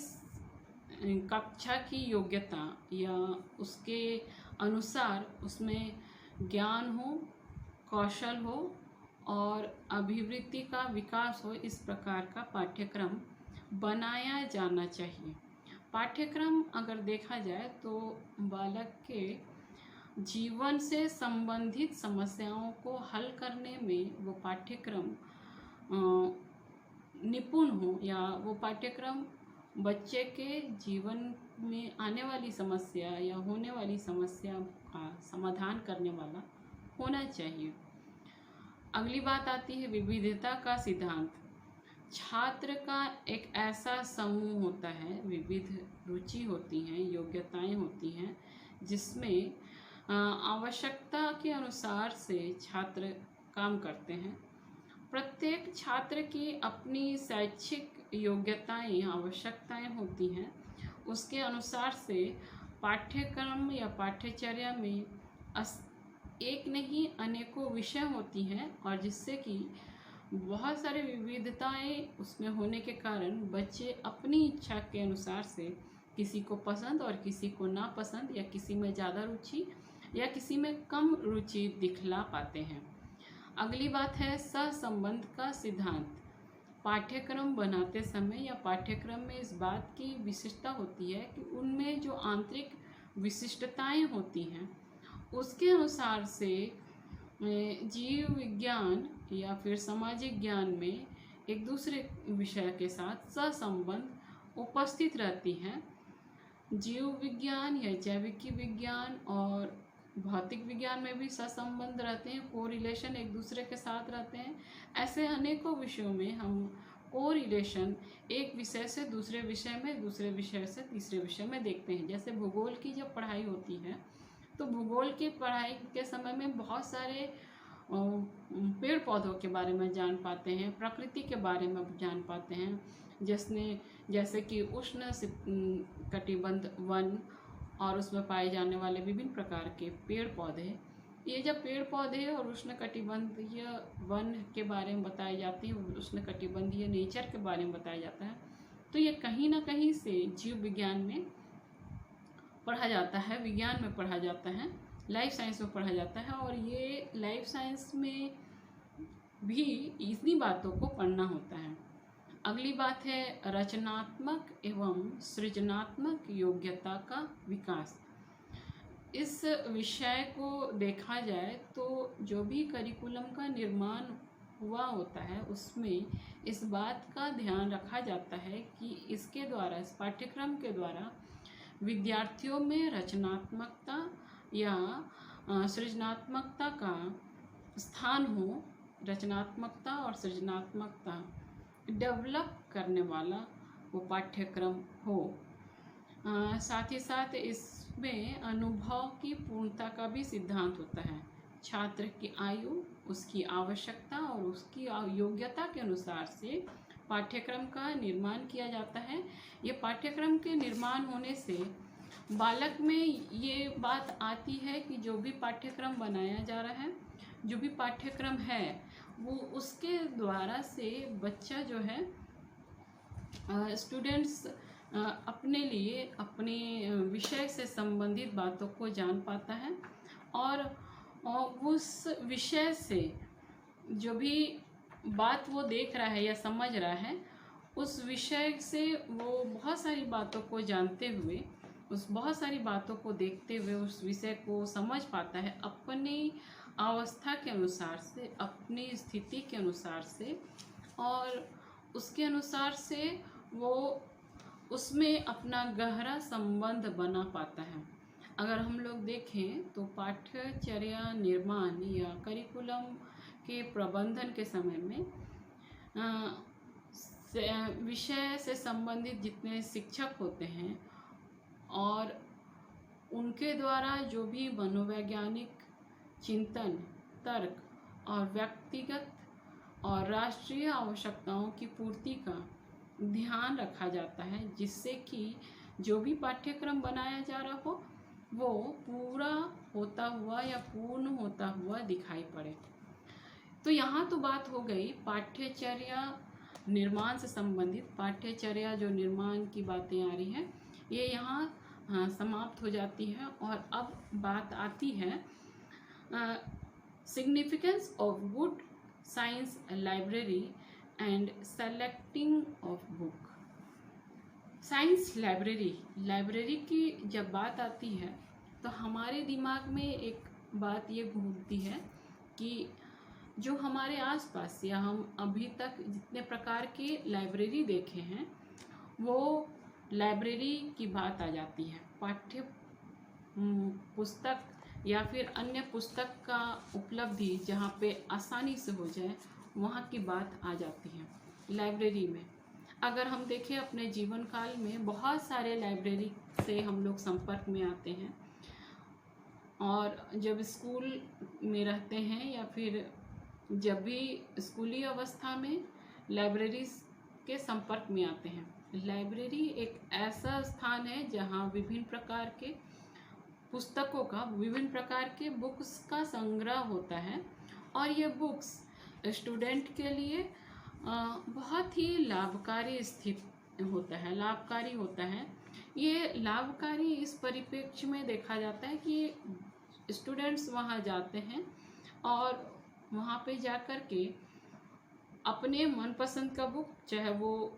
कक्षा की योग्यता या उसके अनुसार उसमें ज्ञान हो, कौशल हो और अभिवृत्ति का विकास हो, इस प्रकार का पाठ्यक्रम बनाया जाना चाहिए। पाठ्यक्रम अगर देखा जाए तो बालक के जीवन से संबंधित समस्याओं को हल करने में वो पाठ्यक्रम निपुण हो, या वो पाठ्यक्रम बच्चे के जीवन में आने वाली समस्या या होने वाली समस्या का समाधान करने वाला होना चाहिए। अगली बात आती है विविधता का सिद्धांत। छात्र का एक ऐसा समूह होता है, विविध रुचि होती हैं, योग्यताएं होती हैं, जिसमें आवश्यकता के अनुसार से छात्र काम करते हैं। प्रत्येक छात्र की अपनी शैक्षिक योग्यताएं, आवश्यकताएं होती हैं। उसके अनुसार से पाठ्यक्रम या पाठ्यचर्या में एक नहीं अनेकों विषय होती हैं, और जिससे कि बहुत सारे विविधताएं उसमें होने के कारण बच्चे अपनी इच्छा के अनुसार से किसी को पसंद और किसी को नापसंद, या किसी में ज़्यादा रुचि या किसी में कम रुचि दिखला पाते हैं। अगली बात है सहसंबंध का सिद्धांत। पाठ्यक्रम बनाते समय या पाठ्यक्रम में इस बात की विशिष्टता होती है कि उनमें जो आंतरिक विशिष्टताएं होती हैं उसके अनुसार से जीव विज्ञान या फिर सामाजिक ज्ञान में एक दूसरे विषय के साथ सहसंबंध उपस्थित रहती हैं। जीव विज्ञान या जैविकी विज्ञान और भौतिक विज्ञान में भी सहसंबंध रहते हैं, कोरिलेशन एक दूसरे के साथ रहते हैं। ऐसे अनेकों विषयों में हम कोरिलेशन एक विषय से दूसरे विषय में, दूसरे विषय से तीसरे विषय में देखते हैं। जैसे भूगोल की जब पढ़ाई होती है तो भूगोल की पढ़ाई के समय में बहुत सारे पेड़ पौधों के बारे में जान पाते हैं, प्रकृति के बारे में जान पाते हैं, जैसे कि उष्ण कटिबंध वन और उसमें पाए जाने वाले विभिन्न प्रकार के पेड़ पौधे। ये जब पेड़ पौधे और उष्ण कटिबंधीय वन के बारे में बताए जाते हैं, उष्ण कटिबंधीय नेचर के बारे में बताया जाता है, तो ये कहीं ना कहीं से जीव विज्ञान में पढ़ा जाता है, विज्ञान में पढ़ा जाता है, लाइफ साइंस में पढ़ा जाता है। और ये लाइफ साइंस में भी इन्हीं बातों को पढ़ना होता है। अगली बात है रचनात्मक एवं सृजनात्मक योग्यता का विकास। इस विषय को देखा जाए तो जो भी करिकुलम का निर्माण हुआ होता है उसमें इस बात का ध्यान रखा जाता है कि इसके द्वारा, इस पाठ्यक्रम के द्वारा विद्यार्थियों में रचनात्मकता या सृजनात्मकता का स्थान हो, रचनात्मकता और सृजनात्मकता डेवलप करने वाला वो पाठ्यक्रम हो। साथ ही साथ इसमें अनुभव की पूर्णता का भी सिद्धांत होता है। छात्र की आयु, उसकी आवश्यकता और उसकी योग्यता के अनुसार से पाठ्यक्रम का निर्माण किया जाता है। ये पाठ्यक्रम के निर्माण होने से बालक में ये बात आती है कि जो भी पाठ्यक्रम बनाया जा रहा है, जो भी पाठ्यक्रम है, वो उसके द्वारा से बच्चा जो है, स्टूडेंट्स अपने लिए अपने विषय से संबंधित बातों को जान पाता है, और उस विषय से जो भी बात वो देख रहा है या समझ रहा है, उस विषय से वो बहुत सारी बातों को जानते हुए, उस बहुत सारी बातों को देखते हुए उस विषय को समझ पाता है अपनी अवस्था के अनुसार से, अपनी स्थिति के अनुसार से, और उसके अनुसार से वो उसमें अपना गहरा संबंध बना पाता है। अगर हम लोग देखें तो पाठ्यचर्या निर्माण या करिकुलम के प्रबंधन के समय में विषय से संबंधित जितने शिक्षक होते हैं और उनके द्वारा जो भी मनोवैज्ञानिक चिंतन, तर्क और व्यक्तिगत और राष्ट्रीय आवश्यकताओं की पूर्ति का ध्यान रखा जाता है, जिससे कि जो भी पाठ्यक्रम बनाया जा रहा हो वो पूरा होता हुआ या पूर्ण होता हुआ दिखाई पड़े। तो यहाँ तो बात हो गई पाठ्यचर्या निर्माण से संबंधित। पाठ्यचर्या जो निर्माण की बातें आ रही हैं ये यहाँ समाप्त हो जाती है, और अब बात आती है significance of good science library and selecting of book. Science library की जब बात आती है तो हमारे दिमाग में एक बात ये घूमती है कि जो हमारे आसपास या हम अभी तक जितने प्रकार के लाइब्रेरी देखे हैं, वो लाइब्रेरी की बात आ जाती है। पुस्तक या फिर अन्य पुस्तक का उपलब्धि जहाँ पे आसानी से हो जाए, वहाँ की बात आ जाती है लाइब्रेरी में। अगर हम देखें अपने जीवन काल में, बहुत सारे लाइब्रेरी से हम लोग संपर्क में आते हैं, और जब स्कूल में रहते हैं या फिर जब भी स्कूली अवस्था में लाइब्रेरी के संपर्क में आते हैं। लाइब्रेरी एक ऐसा स्थान है जहाँ विभिन्न प्रकार के पुस्तकों का, विभिन्न प्रकार के बुक्स का संग्रह होता है, और ये बुक्स स्टूडेंट के लिए बहुत ही लाभकारी लाभकारी होता है। ये लाभकारी इस परिप्रेक्ष्य में देखा जाता है कि स्टूडेंट्स वहाँ जाते हैं और वहाँ पे जाकर के अपने मनपसंद का बुक, चाहे वो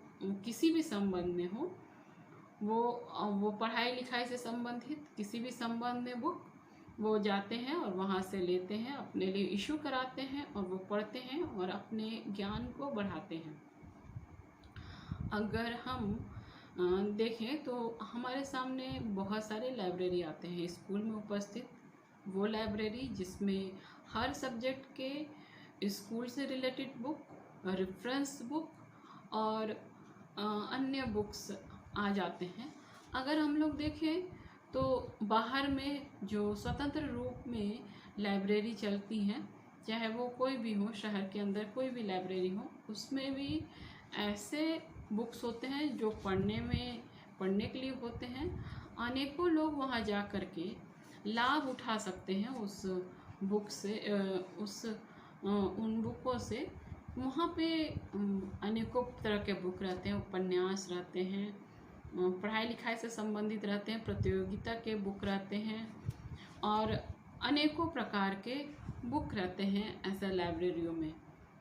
किसी भी संबंध में हो, वो पढ़ाई लिखाई से संबंधित किसी भी संबंध में बुक, वो जाते हैं और वहाँ से लेते हैं, अपने लिए इशू कराते हैं और वो पढ़ते हैं और अपने ज्ञान को बढ़ाते हैं। अगर हम देखें तो हमारे सामने बहुत सारे लाइब्रेरी आते हैं स्कूल में उपस्थित। वो लाइब्रेरी जिसमें हर सब्जेक्ट के स्कूल से रिलेटेड बुक, रेफरेंस बुक और अन्य बुक्स आ जाते हैं। अगर हम लोग देखें तो बाहर में जो स्वतंत्र रूप में लाइब्रेरी चलती हैं, चाहे वो कोई भी हो, शहर के अंदर कोई भी लाइब्रेरी हो, उसमें भी ऐसे बुक्स होते हैं जो पढ़ने के लिए होते हैं। अनेकों लोग वहाँ जा कर के लाभ उठा सकते हैं उस बुक से, उन बुकों से। वहाँ पे अनेकों तरह के बुक रहते हैं, उपन्यास रहते हैं, पढ़ाई लिखाई से संबंधित रहते हैं, प्रतियोगिता के बुक रहते हैं और अनेकों प्रकार के बुक रहते हैं ऐसा लाइब्रेरियों में,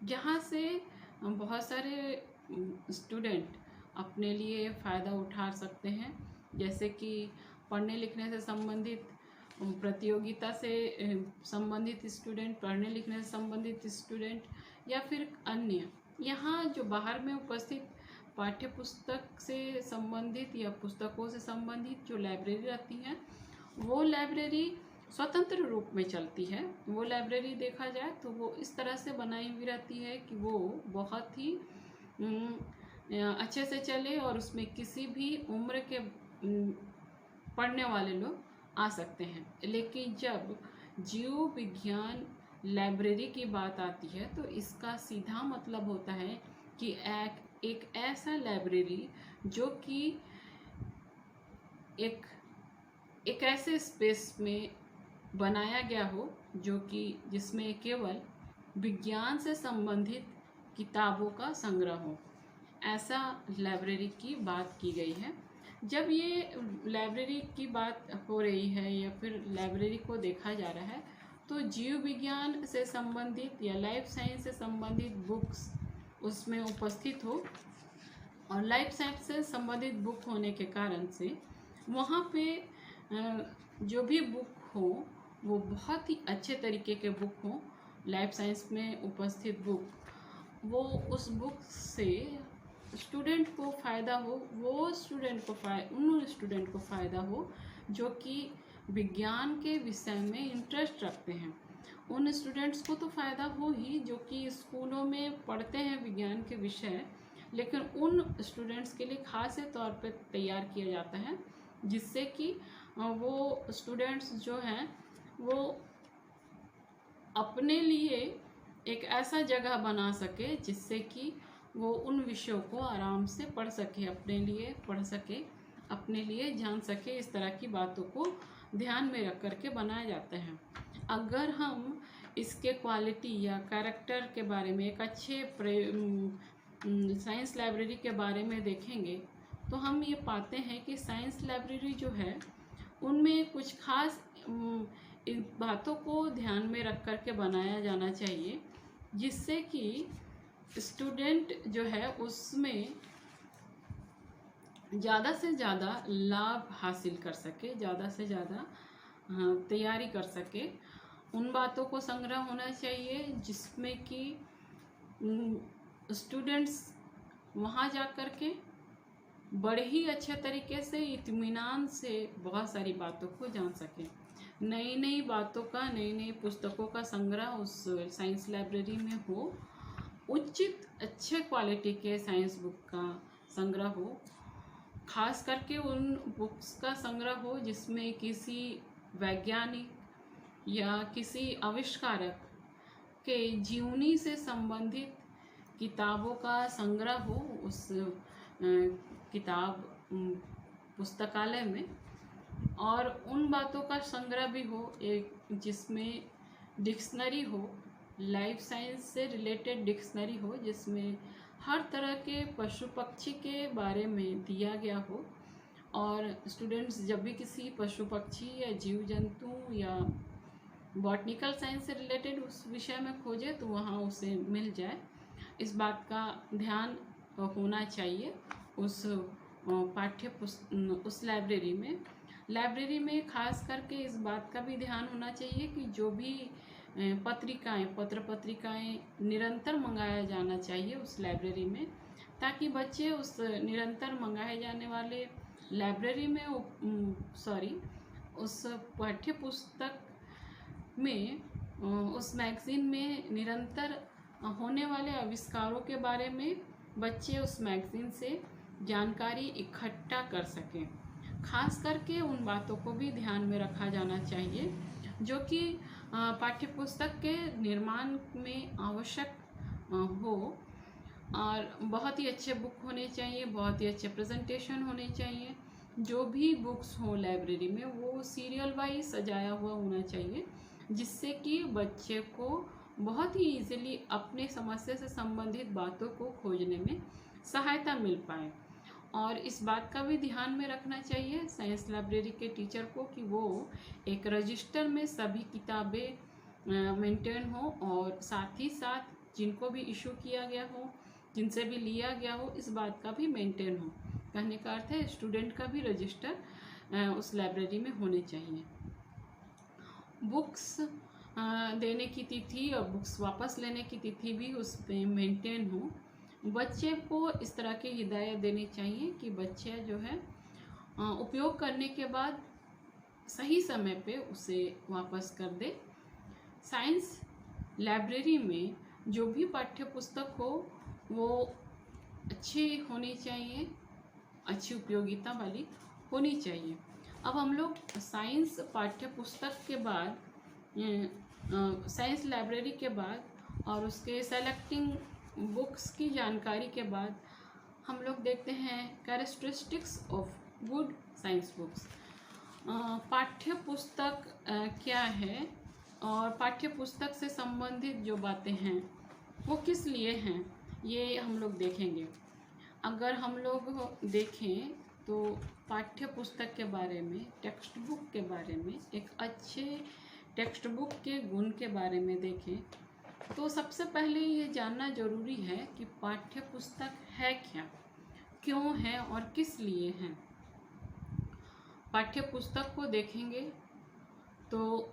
जहाँ से बहुत सारे स्टूडेंट अपने लिए फ़ायदा उठा सकते हैं। जैसे कि पढ़ने लिखने से संबंधित, प्रतियोगिता से संबंधित स्टूडेंट, पढ़ने लिखने से संबंधित स्टूडेंट, या फिर अन्य यहाँ जो बाहर में उपस्थित पाठ्य पुस्तक से संबंधित या पुस्तकों से संबंधित जो लाइब्रेरी रहती हैं, वो लाइब्रेरी स्वतंत्र रूप में चलती है। वो लाइब्रेरी देखा जाए तो वो इस तरह से बनाई हुई रहती है कि वो बहुत ही अच्छे से चले और उसमें किसी भी उम्र के पढ़ने वाले लोग आ सकते हैं। लेकिन जब जीव विज्ञान लाइब्रेरी की बात आती है तो इसका सीधा मतलब होता है कि एक ऐसा लाइब्रेरी जो कि एक ऐसे स्पेस में बनाया गया हो जो कि जिसमें केवल विज्ञान से संबंधित किताबों का संग्रह हो, ऐसा लाइब्रेरी की बात की गई है। जब ये लाइब्रेरी की बात हो रही है या फिर लाइब्रेरी को देखा जा रहा है, तो जीव विज्ञान से संबंधित या लाइफ साइंस से संबंधित बुक्स उसमें उपस्थित हो, और लाइफ साइंस से संबंधित बुक होने के कारण से वहाँ पे जो भी बुक हो वो बहुत ही अच्छे तरीके के बुक हो। लाइफ साइंस में उपस्थित बुक, वो उस बुक से स्टूडेंट को फ़ायदा हो, उन स्टूडेंट को फ़ायदा हो जो कि विज्ञान के विषय में इंटरेस्ट रखते हैं। उन स्टूडेंट्स को तो फ़ायदा हो ही जो कि स्कूलों में पढ़ते हैं विज्ञान के विषय, लेकिन उन स्टूडेंट्स के लिए खास तौर पे तैयार किया जाता है जिससे कि वो स्टूडेंट्स जो हैं वो अपने लिए एक ऐसा जगह बना सके जिससे कि वो उन विषयों को आराम से पढ़ सके, अपने लिए पढ़ सके, अपने लिए जान सके। इस तरह की बातों को ध्यान में रख कर के बनाया जाता है। अगर हम इसके क्वालिटी या कैरेक्टर के बारे में, एक अच्छे साइंस लाइब्रेरी के बारे में देखेंगे तो हम ये पाते हैं कि साइंस लाइब्रेरी जो है उनमें कुछ खास इन बातों को ध्यान में रख कर के बनाया जाना चाहिए जिससे कि स्टूडेंट जो है उसमें ज़्यादा से ज़्यादा लाभ हासिल कर सके, ज़्यादा से ज़्यादा तैयारी कर सके, उन बातों को संग्रह होना चाहिए जिसमें कि स्टूडेंट्स वहाँ जा कर के बड़े ही अच्छे तरीके से इत्मीनान से बहुत सारी बातों को जान सकें। नई नई बातों का, नई नई पुस्तकों का संग्रह उस साइंस लाइब्रेरी में हो, उचित अच्छे क्वालिटी के साइंस बुक का संग्रह हो, खास करके उन बुक्स का संग्रह हो जिसमें किसी वैज्ञानिक या किसी आविष्कारक के जीवनी से संबंधित किताबों का संग्रह हो उस किताब पुस्तकालय में, और उन बातों का संग्रह भी हो एक जिसमें डिक्शनरी हो, लाइफ साइंस से रिलेटेड डिक्शनरी हो जिसमें हर तरह के पशु पक्षी के बारे में दिया गया हो, और स्टूडेंट्स जब भी किसी पशु पक्षी या जीव जंतु या बॉटनिकल साइंस से रिलेटेड उस विषय में खोजे तो वहाँ उसे मिल जाए। इस बात का ध्यान होना चाहिए उस उस लाइब्रेरी में खास करके इस बात का भी ध्यान होना चाहिए कि जो भी पत्र पत्रिकाएं निरंतर मंगाया जाना चाहिए उस लाइब्रेरी में, ताकि बच्चे उस निरंतर मंगाए जाने वाले लाइब्रेरी में उस पाठ्य पुस्तक में, उस मैगज़ीन में निरंतर होने वाले आविष्कारों के बारे में बच्चे उस मैगज़ीन से जानकारी इकट्ठा कर सकें। खास करके उन बातों को भी ध्यान में रखा जाना चाहिए जो कि पाठ्यपुस्तक के निर्माण में आवश्यक हो, और बहुत ही अच्छे बुक होने चाहिए, बहुत ही अच्छे प्रेजेंटेशन होने चाहिए। जो भी बुक्स हो लाइब्रेरी में वो सीरियल वाइज सजाया हुआ होना चाहिए जिससे कि बच्चे को बहुत ही इजीली अपने समस्या से संबंधित बातों को खोजने में सहायता मिल पाए। और इस बात का भी ध्यान में रखना चाहिए साइंस लाइब्रेरी के टीचर को कि वो एक रजिस्टर में सभी किताबें मेंटेन हो, और साथ ही साथ जिनको भी इशू किया गया हो, जिनसे भी लिया गया हो, इस बात का भी मेंटेन हो। कहने का अर्थ है स्टूडेंट का भी रजिस्टर उस लाइब्रेरी में होने चाहिए। बुक्स देने की तिथि और बुक्स वापस लेने की तिथि भी उस पर मेंटेन हो। बच्चे को इस तरह की हिदायत देनी चाहिए कि बच्चे जो है उपयोग करने के बाद सही समय पे उसे वापस कर दे। साइंस लाइब्रेरी में जो भी पाठ्य पुस्तक हो वो अच्छी होनी चाहिए, अच्छी उपयोगिता वाली होनी चाहिए। अब हम लोग साइंस पाठ्य पुस्तक के बाद, साइंस लाइब्रेरी के बाद और उसके सेलेक्टिंग बुक्स की जानकारी के बाद हम लोग देखते हैं characteristics of good science books. पाठ्य पुस्तक क्या है और पाठ्य पुस्तक से संबंधित जो बातें हैं वो किस लिए हैं, ये हम लोग देखेंगे। अगर हम लोग देखें तो पाठ्य पुस्तक के बारे में, टेक्स्ट बुक के बारे में, एक अच्छे टेक्स्ट बुक के गुण के बारे में देखें तो सबसे पहले ये जानना ज़रूरी है कि पाठ्य पुस्तक है क्या, क्यों है और किस लिए है। पाठ्य पुस्तक को देखेंगे तो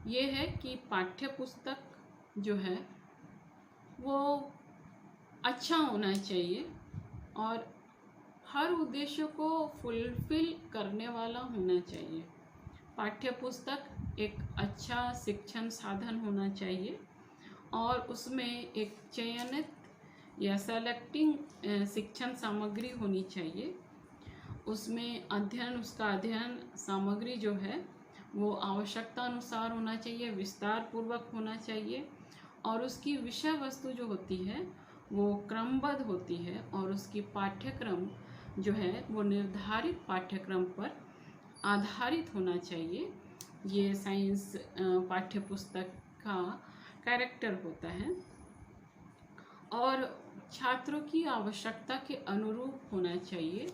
ये है कि पाठ्य पुस्तक जो है वो अच्छा होना चाहिए और हर उद्देश्य को फुलफिल करने वाला होना चाहिए। पाठ्य पुस्तक एक अच्छा शिक्षण साधन होना चाहिए और उसमें एक चयनित या सेलेक्टिंग शिक्षण सामग्री होनी चाहिए। उसमें उसका अध्ययन सामग्री जो है वो आवश्यकता अनुसार होना चाहिए, विस्तार पूर्वक होना चाहिए, और उसकी विषय वस्तु जो होती है वो क्रमबद्ध होती है, और उसकी पाठ्यक्रम जो है वो निर्धारित पाठ्यक्रम पर आधारित होना चाहिए। ये साइंस पाठ्य पुस्तक का कैरेक्टर होता है और छात्रों की आवश्यकता के अनुरूप होना चाहिए,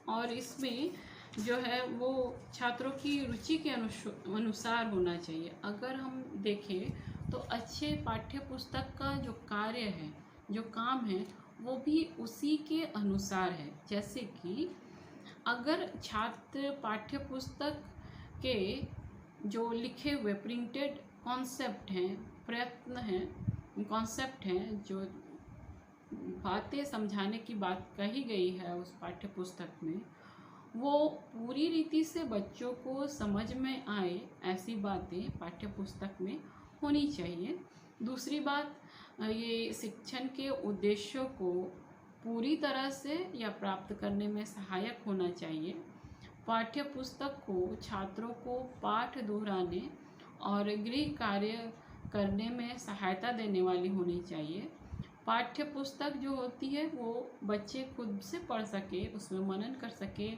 और इसमें जो है वो छात्रों की रुचि के अनुसार होना चाहिए। अगर हम देखें तो अच्छे पाठ्य पुस्तक का जो कार्य है, जो काम है, वो भी उसी के अनुसार है। जैसे कि अगर छात्र पाठ्य पुस्तक के जो लिखे हुए प्रिंटेड कॉन्सेप्ट हैं, प्रयत्न हैं, कॉन्सेप्ट हैं, जो बातें समझाने की बात कही गई है उस पाठ्य पुस्तक में, वो पूरी रीति से बच्चों को समझ में आए, ऐसी बातें पाठ्य पुस्तक में होनी चाहिए। दूसरी बात, ये शिक्षण के उद्देश्यों को पूरी तरह से या प्राप्त करने में सहायक होना चाहिए। पाठ्य पुस्तक को छात्रों को पाठ दोहराने और गृह कार्य करने में सहायता देने वाली होनी चाहिए। पाठ्य पुस्तक जो होती है वो बच्चे खुद से पढ़ सके, उसमें मनन कर सके,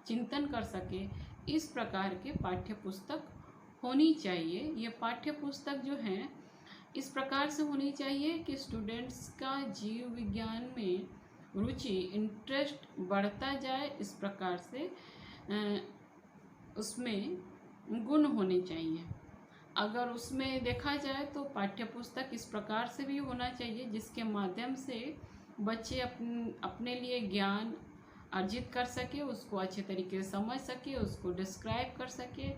चिंतन कर सके, इस प्रकार के पाठ्य पुस्तक होनी चाहिए। ये पाठ्य पुस्तक जो है इस प्रकार से होनी चाहिए कि स्टूडेंट्स का जीव विज्ञान में रुचि, इंटरेस्ट बढ़ता जाए, इस प्रकार से उसमें गुण होने चाहिए। अगर उसमें देखा जाए तो पाठ्य पुस्तक इस प्रकार से भी होना चाहिए जिसके माध्यम से बच्चे अपने लिए ज्ञान अर्जित कर सके, उसको अच्छे तरीके से समझ सके, उसको डिस्क्राइब कर सके,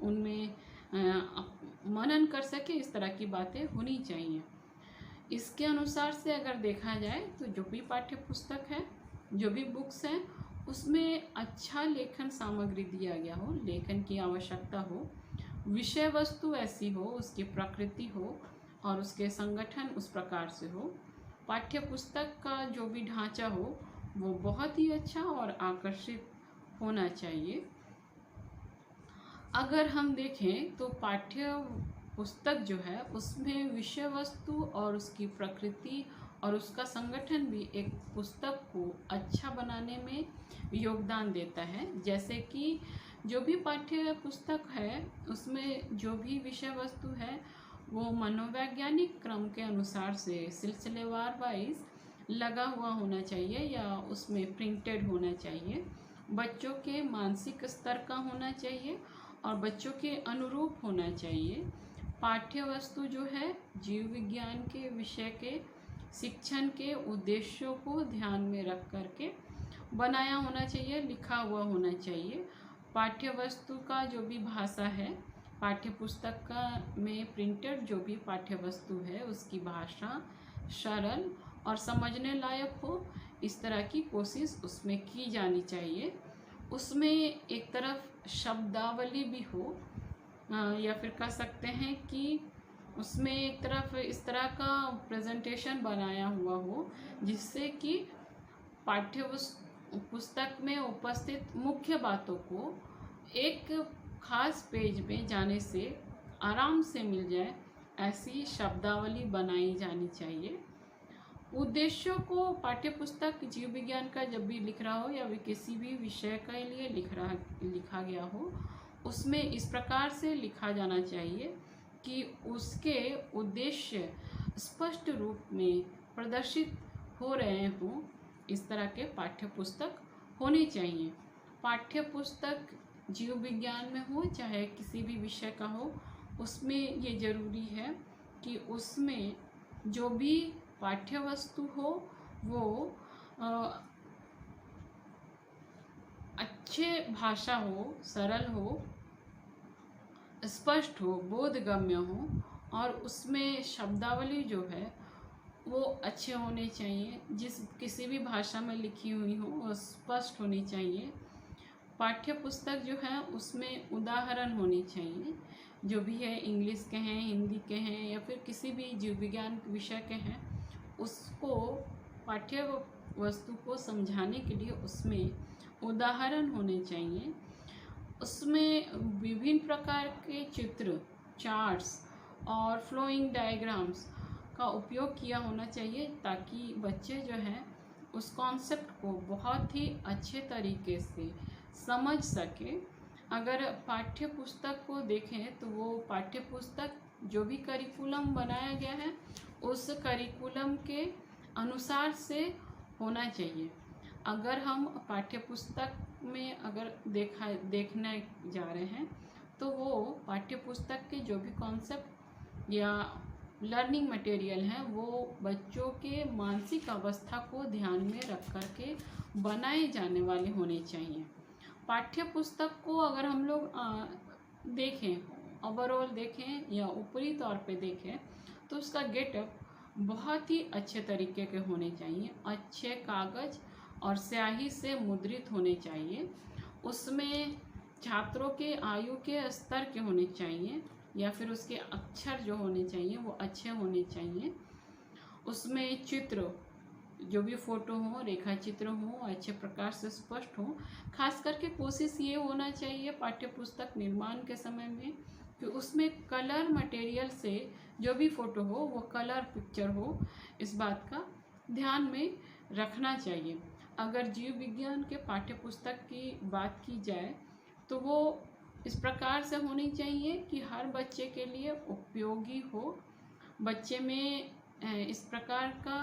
उनमें मनन कर सके, इस तरह की बातें होनी चाहिए। इसके अनुसार से अगर देखा जाए तो जो भी पाठ्य पुस्तक है, जो भी बुक्स हैं, उसमें अच्छा लेखन सामग्री दिया गया हो, लेखन की आवश्यकता हो, विषय वस्तु ऐसी हो, उसकी प्रकृति हो और उसके संगठन उस प्रकार से हो, पाठ्य पुस्तक का जो भी ढांचा हो वो बहुत ही अच्छा और आकर्षित होना चाहिए। अगर हम देखें तो पाठ्य पुस्तक जो है उसमें विषय वस्तु और उसकी प्रकृति और उसका संगठन भी एक पुस्तक को अच्छा बनाने में योगदान देता है। जैसे कि जो भी पाठ्य पुस्तक है उसमें जो भी विषय वस्तु है वो मनोवैज्ञानिक क्रम के अनुसार से सिलसिलेवार वाइज लगा हुआ होना चाहिए या उसमें प्रिंटेड होना चाहिए, बच्चों के मानसिक स्तर का होना चाहिए और बच्चों के अनुरूप होना चाहिए। पाठ्य वस्तु जो है जीव विज्ञान के विषय के शिक्षण के उद्देश्यों को ध्यान में रख करके बनाया होना चाहिए, लिखा हुआ होना चाहिए। पाठ्य वस्तु का जो भी भाषा है, पाठ्य पुस्तक का में प्रिंटेड जो भी पाठ्य वस्तु है उसकी भाषा सरल और समझने लायक हो, इस तरह की कोशिश उसमें की जानी चाहिए। उसमें एक तरफ शब्दावली भी हो, या फिर कह सकते हैं कि उसमें एक तरफ इस तरह का प्रेजेंटेशन बनाया हुआ हो जिससे कि पाठ्य पुस्तक में उपस्थित मुख्य बातों को एक खास पेज में जाने से आराम से मिल जाए, ऐसी शब्दावली बनाई जानी चाहिए। उद्देश्यों को पाठ्य पुस्तक जीव विज्ञान का जब भी लिख रहा हो या किसी भी विषय के लिए लिखा गया हो, उसमें इस प्रकार से लिखा जाना चाहिए कि उसके उद्देश्य स्पष्ट रूप में प्रदर्शित हो रहे हों, इस तरह के पाठ्य पुस्तक होने चाहिए। पाठ्य पुस्तक जीव विज्ञान में हो चाहे किसी भी विषय का हो, उसमें ये जरूरी है कि उसमें जो भी पाठ्य वस्तु हो वो अच्छे भाषा हो, सरल हो, स्पष्ट हो, बोधगम्य हो और उसमें शब्दावली जो है वो अच्छे होने चाहिए। जिस किसी भी भाषा में लिखी हुई हो वो स्पष्ट होनी चाहिए। पाठ्य पुस्तक जो है उसमें उदाहरण होने चाहिए, जो भी है इंग्लिश के हैं, हिंदी के हैं या फिर किसी भी जीव विज्ञान विषय के हैं, उसको पाठ्य वस्तु को समझाने के लिए उसमें उदाहरण होने चाहिए। उसमें विभिन्न प्रकार के चित्र, चार्ट्स और फ्लोइंग डायग्राम्स का उपयोग किया होना चाहिए ताकि बच्चे जो हैं उस कॉन्सेप्ट को बहुत ही अच्छे तरीके से समझ सके। अगर पाठ्य पुस्तक को देखें तो वो पाठ्य पुस्तक जो भी करिकुलम बनाया गया है उस करिकुलम के अनुसार से होना चाहिए। अगर हम पाठ्य पुस्तक में अगर देखने जा रहे हैं तो वो पाठ्य पुस्तक के जो भी कॉन्सेप्ट या लर्निंग मटेरियल हैं वो बच्चों के मानसिक अवस्था को ध्यान में रख कर के बनाए जाने वाले होने चाहिए। पाठ्य पुस्तक को अगर हम लोग देखें, ओवरऑल देखें या ऊपरी तौर पे देखें तो उसका गेटअप बहुत ही अच्छे तरीके के होने चाहिए, अच्छे कागज और स्याही से मुद्रित होने चाहिए। उसमें छात्रों के आयु के स्तर के होने चाहिए या फिर उसके अक्षर जो होने चाहिए वो अच्छे होने चाहिए। उसमें चित्र, जो भी फोटो हो, रेखा चित्र हो, अच्छे प्रकार से स्पष्ट हो। खास करके कोशिश ये होना चाहिए पाठ्य पुस्तक निर्माण के समय में कि उसमें कलर मटेरियल से जो भी फोटो हो वो कलर पिक्चर हो, इस बात का ध्यान में रखना चाहिए। अगर जीव विज्ञान के पाठ्य पुस्तक की बात की जाए तो वो इस प्रकार से होनी चाहिए कि हर बच्चे के लिए उपयोगी हो। बच्चे में इस प्रकार का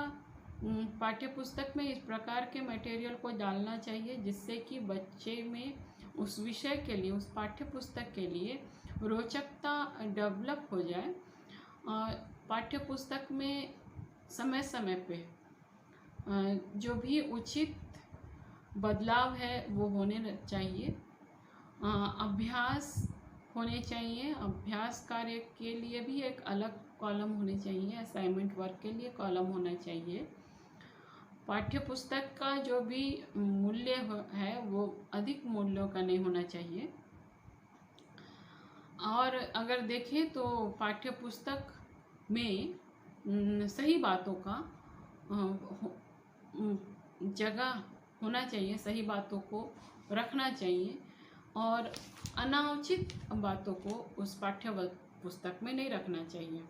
पाठ्य पुस्तक में इस प्रकार के मटेरियल को डालना चाहिए जिससे कि बच्चे में उस विषय के लिए, उस पाठ्य पुस्तक के लिए रोचकता डेवलप हो जाए। पाठ्य पुस्तक में समय समय पे जो भी उचित बदलाव है वो होने चाहिए। अभ्यास होने चाहिए, अभ्यास कार्य के लिए भी एक अलग कॉलम होने चाहिए, असाइनमेंट वर्क के लिए कॉलम होना चाहिए। पाठ्य पुस्तक का जो भी मूल्य है वो अधिक मूल्यों का नहीं होना चाहिए। और अगर देखें तो पाठ्य पुस्तक में सही बातों का जगह होना चाहिए, सही बातों को रखना चाहिए और अनावश्यक बातों को उस पाठ्य पुस्तक में नहीं रखना चाहिए।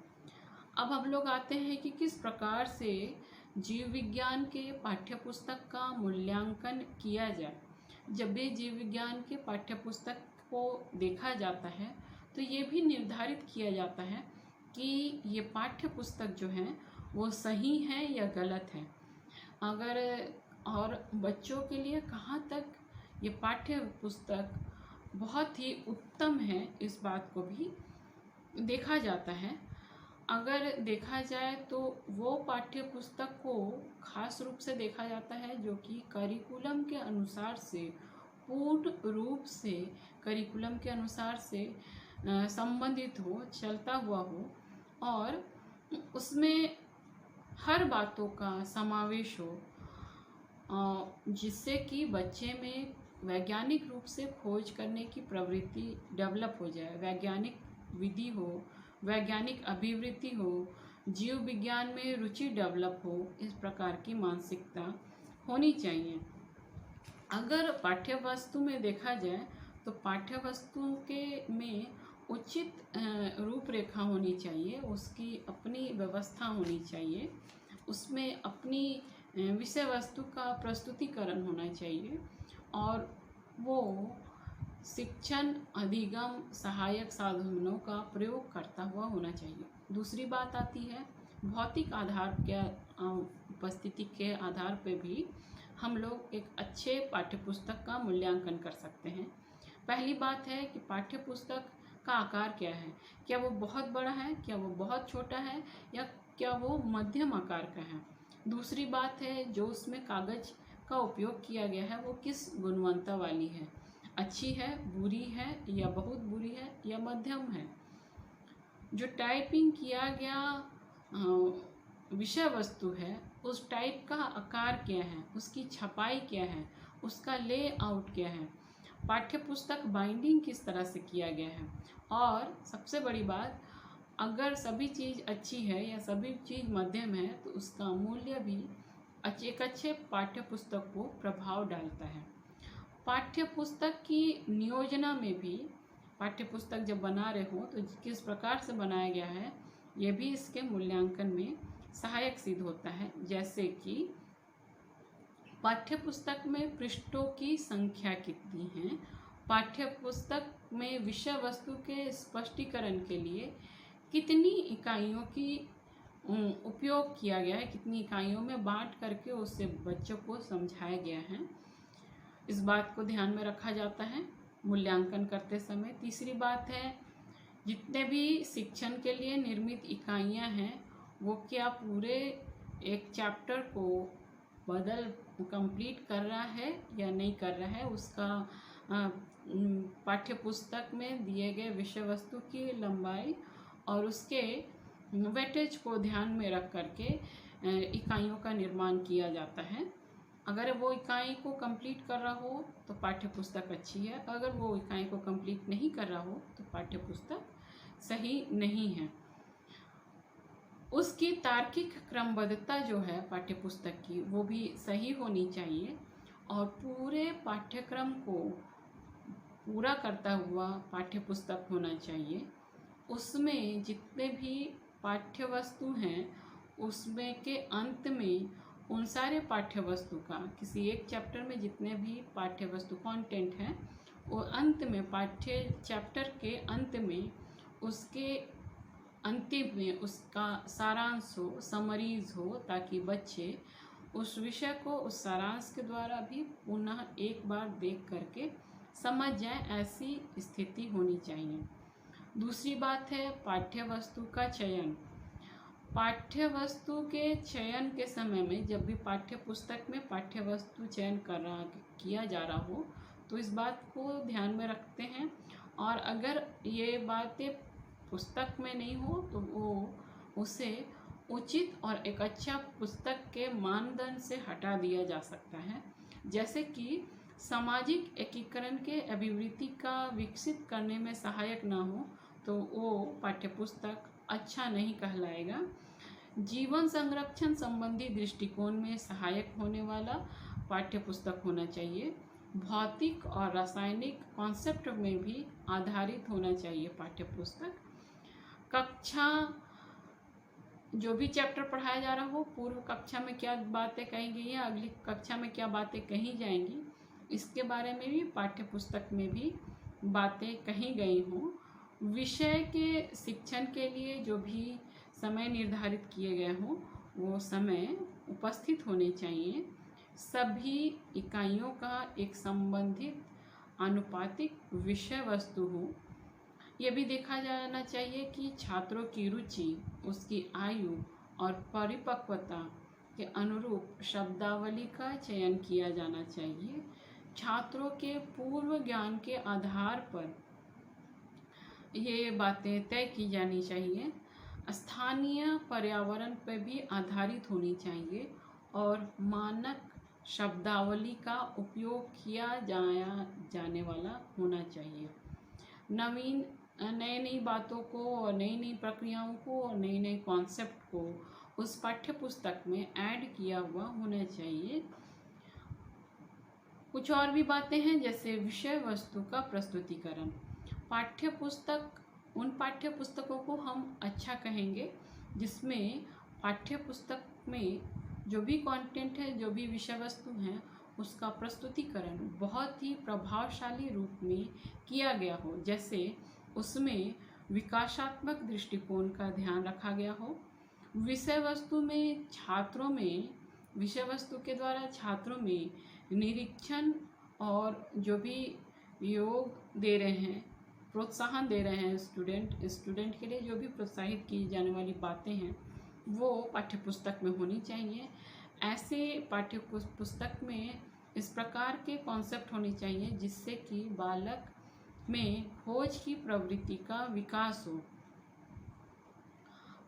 अब हम लोग आते हैं कि किस प्रकार से जीव विज्ञान के पाठ्य पुस्तक का मूल्यांकन किया जाए। जब भी जीव विज्ञान के पाठ्य पुस्तक को देखा जाता है तो ये भी निर्धारित किया जाता है कि ये पाठ्य पुस्तक जो है वो सही है या गलत है। अगर और बच्चों के लिए कहाँ तक ये पाठ्य पुस्तक बहुत ही उत्तम है, इस बात को भी देखा जाता है। अगर देखा जाए तो वो पाठ्य पुस्तक को खास रूप से देखा जाता है जो कि करिकुलम के अनुसार से, पूर्ण रूप से करिकुलम के अनुसार से संबंधित हो, चलता हुआ हो और उसमें हर बातों का समावेश हो, जिससे कि बच्चे में वैज्ञानिक रूप से खोज करने की प्रवृत्ति डेवलप हो जाए, वैज्ञानिक विधि हो, वैज्ञानिक अभिवृत्ति हो, जीव विज्ञान में रुचि डेवलप हो, इस प्रकार की मानसिकता होनी चाहिए। अगर पाठ्य वस्तु में देखा जाए तो पाठ्य वस्तु के में उचित रूपरेखा होनी चाहिए, उसकी अपनी व्यवस्था होनी चाहिए, उसमें अपनी विषय वस्तु का प्रस्तुतिकरण होना चाहिए और वो शिक्षण अधिगम सहायक साधनों का प्रयोग करता हुआ होना चाहिए। दूसरी बात आती है भौतिक आधार के उपस्थिति के आधार पे भी हम लोग एक अच्छे पाठ्यपुस्तक का मूल्यांकन कर सकते हैं। पहली बात है कि पाठ्यपुस्तक का आकार क्या है, क्या वो बहुत बड़ा है, क्या वो बहुत छोटा है या क्या वो मध्यम आकार का है। दूसरी बात है जो उसमें कागज़ का उपयोग किया गया है वो किस गुणवत्ता वाली है, अच्छी है, बुरी है या बहुत बुरी है या मध्यम है। जो टाइपिंग किया गया विषय वस्तु है उस टाइप का आकार क्या है, उसकी छपाई क्या है, उसका लेआउट क्या है, पाठ्य पुस्तक बाइंडिंग किस तरह से किया गया है। और सबसे बड़ी बात, अगर सभी चीज़ अच्छी है या सभी चीज़ मध्यम है तो उसका मूल्य भी एक अच्छे पाठ्य पुस्तक को प्रभाव डालता है। पाठ्य पुस्तक की नियोजना में भी, पाठ्य पुस्तक जब बना रहे हो तो किस प्रकार से बनाया गया है ये भी इसके मूल्यांकन में सहायक सिद्ध होता है। जैसे कि पाठ्य पुस्तक में पृष्ठों की संख्या कितनी है, पाठ्य पुस्तक में विषय वस्तु के स्पष्टीकरण के लिए कितनी इकाइयों की उपयोग किया गया है, कितनी इकाइयों में बांट करके उससे बच्चों को समझाया गया है, इस बात को ध्यान में रखा जाता है मूल्यांकन करते समय। तीसरी बात है जितने भी शिक्षण के लिए निर्मित इकाइयां हैं वो क्या पूरे एक चैप्टर को कंप्लीट कर रहा है या नहीं कर रहा है, उसका पाठ्य पुस्तक में दिए गए विषय वस्तु की लंबाई और उसके वेटेज को ध्यान में रख करके इकाइयों का निर्माण किया जाता है। अगर वो इकाई को कंप्लीट कर रहा हो तो पाठ्य पुस्तक अच्छी है, अगर वो इकाई को कंप्लीट नहीं कर रहा हो तो पाठ्य पुस्तक सही नहीं है। उसकी तार्किक क्रमबद्धता जो है पाठ्य पुस्तक की, वो भी सही होनी चाहिए और पूरे पाठ्यक्रम को पूरा करता हुआ पाठ्य पुस्तक होना चाहिए। उसमें जितने भी पाठ्य वस्तु हैं उसमें के अंत में उन सारे पाठ्य वस्तु का, किसी एक चैप्टर में जितने भी पाठ्य वस्तु कंटेंट हैं वो अंत में पाठ्य चैप्टर के अंत में उसके अंतिम में उसका सारांश हो, समरीज हो, ताकि बच्चे उस विषय को उस सारांश के द्वारा भी पुनः एक बार देख करके समझ जाए, ऐसी स्थिति होनी चाहिए। दूसरी बात है पाठ्य वस्तु का चयन। पाठ्य वस्तु के चयन के समय में जब भी पाठ्य पुस्तक में पाठ्य वस्तु चयन किया जा रहा हो तो इस बात को ध्यान में रखते हैं, और अगर ये बातें पुस्तक में नहीं हो तो वो उसे उचित और एक अच्छा पुस्तक के मानदंड से हटा दिया जा सकता है। जैसे कि सामाजिक एकीकरण के अभिवृत्ति का विकसित करने में सहायक ना हो तो वो पाठ्य पुस्तक अच्छा नहीं कहलाएगा। जीवन संरक्षण संबंधी दृष्टिकोण में सहायक होने वाला पाठ्य पुस्तक होना चाहिए। भौतिक और रासायनिक कॉन्सेप्ट में भी आधारित होना चाहिए पाठ्य पुस्तक। कक्षा जो भी चैप्टर पढ़ाया जा रहा हो, पूर्व कक्षा में क्या बातें कही गई हैं, अगली कक्षा में क्या बातें कही जाएंगी, इसके बारे में भी पाठ्य पुस्तक में भी बातें कही गई हों। विषय के शिक्षण के लिए जो भी समय निर्धारित किए गए हों वो समय उपस्थित होने चाहिए। सभी इकाइयों का एक संबंधित आनुपातिक विषय वस्तु हो। यह भी देखा जाना चाहिए कि छात्रों की रुचि, उसकी आयु और परिपक्वता के अनुरूप शब्दावली का चयन किया जाना चाहिए। छात्रों के पूर्व ज्ञान के आधार पर ये बातें तय की जानी चाहिए। स्थानीय पर्यावरण पर भी आधारित होनी चाहिए और मानक शब्दावली का उपयोग किया जाने वाला होना चाहिए। नई नई बातों को और नई नई प्रक्रियाओं को और नई नई कॉन्सेप्ट को उस पाठ्य पुस्तक में ऐड किया हुआ होना चाहिए। कुछ और भी बातें हैं, जैसे विषय वस्तु का प्रस्तुतिकरण। पाठ्य पुस्तक, उन पाठ्य पुस्तकों को हम अच्छा कहेंगे जिसमें पाठ्य पुस्तक में जो भी कंटेंट है, जो भी विषय वस्तु हैं, उसका प्रस्तुतिकरण बहुत ही प्रभावशाली रूप में किया गया हो। जैसे उसमें विकासात्मक दृष्टिकोण का ध्यान रखा गया हो। विषय वस्तु के द्वारा छात्रों में निरीक्षण और जो भी योग दे रहे हैं, प्रोत्साहन दे रहे हैं स्टूडेंट के लिए जो भी प्रोत्साहित की जाने वाली बातें हैं वो पाठ्य पुस्तक में होनी चाहिए। ऐसे पाठ्य पुस्तक में इस प्रकार के कॉन्सेप्ट होने चाहिए जिससे कि बालक में खोज की प्रवृत्ति का विकास हो।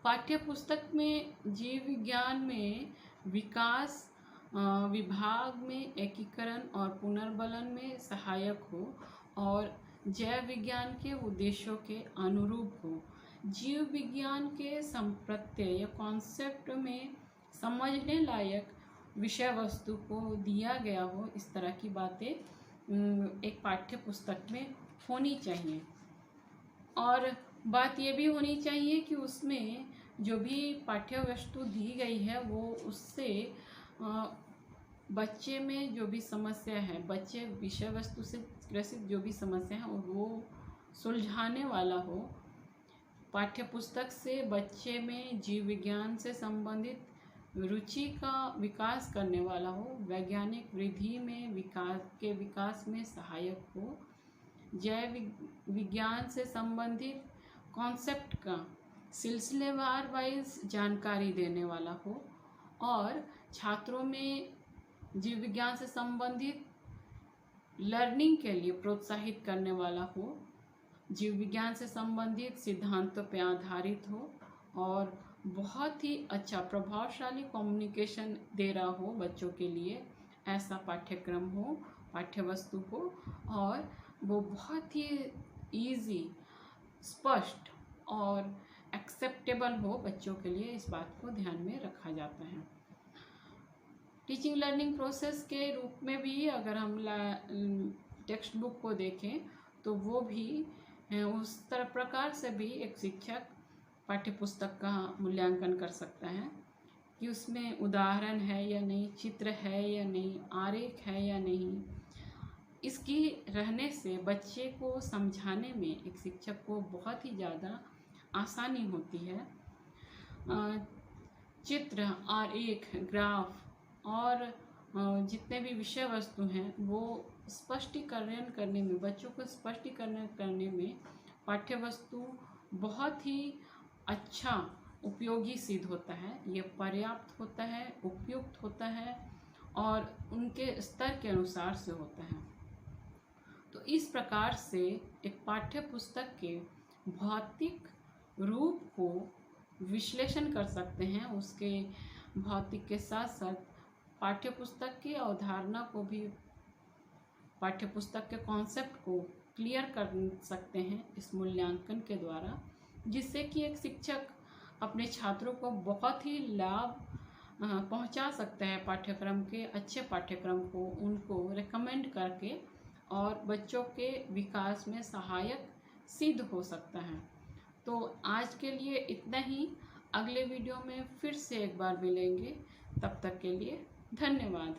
पाठ्य पुस्तक में जीव विज्ञान में विकास, विभाग में एकीकरण और पुनर्बलन में सहायक हो और जैव विज्ञान के उद्देश्यों के अनुरूप हो। जीव विज्ञान के संप्रत्यय या कॉन्सेप्ट में समझने लायक विषय वस्तु को दिया गया हो, इस तरह की बातें एक पाठ्य पुस्तक में होनी चाहिए। और बात ये भी होनी चाहिए कि उसमें जो भी पाठ्य वस्तु दी गई है वो उससे बच्चे में जो भी समस्या है, बच्चे विषय वस्तु से ग्रसित जो भी समस्या है वो सुलझाने वाला हो। पाठ्य पुस्तक से बच्चे में जीव विज्ञान से संबंधित रुचि का विकास करने वाला हो, वैज्ञानिक वृद्धि में विकास में सहायक हो, जैव विज्ञान से संबंधित कॉन्सेप्ट का सिलसिलेवार वाइज जानकारी देने वाला हो और छात्रों में जीव विज्ञान से संबंधित लर्निंग के लिए प्रोत्साहित करने वाला हो, जीव विज्ञान से संबंधित सिद्धांतों पर आधारित हो और बहुत ही अच्छा प्रभावशाली कम्युनिकेशन दे रहा हो बच्चों के लिए, ऐसा पाठ्यक्रम हो, पाठ्यवस्तु हो और वो बहुत ही इजी, स्पष्ट और एक्सेप्टेबल हो बच्चों के लिए, इस बात को ध्यान में रखा जाता है। टीचिंग लर्निंग प्रोसेस के रूप में भी अगर हम टेक्स्ट बुक को देखें तो वो भी उस तरह प्रकार से भी एक शिक्षक पाठ्यपुस्तक का मूल्यांकन कर सकता है कि उसमें उदाहरण है या नहीं, चित्र है या नहीं, आरेख है या नहीं। इसकी रहने से बच्चे को समझाने में एक शिक्षक को बहुत ही ज़्यादा आसानी होती है। चित्र, आरेख, ग्राफ और जितने भी विषय वस्तु हैं वो स्पष्टीकरण करने में, बच्चों को स्पष्टीकरण करने में पाठ्यवस्तु बहुत ही अच्छा उपयोगी सिद्ध होता है। ये पर्याप्त होता है, उपयुक्त होता है और उनके स्तर के अनुसार से होता है। तो इस प्रकार से एक पाठ्य पुस्तक के भौतिक रूप को विश्लेषण कर सकते हैं, उसके भौतिक के साथ साथ पाठ्य पुस्तक की अवधारणा को भी, पाठ्य पुस्तक के कॉन्सेप्ट को क्लियर कर सकते हैं इस मूल्यांकन के द्वारा, जिससे कि एक शिक्षक अपने छात्रों को बहुत ही लाभ पहुंचा सकता है पाठ्यक्रम के, अच्छे पाठ्यक्रम को उनको रेकमेंड करके, और बच्चों के विकास में सहायक सिद्ध हो सकता है। तो आज के लिए इतना ही। अगले वीडियो में फिर से एक बार मिलेंगे, तब तक के लिए धन्यवाद।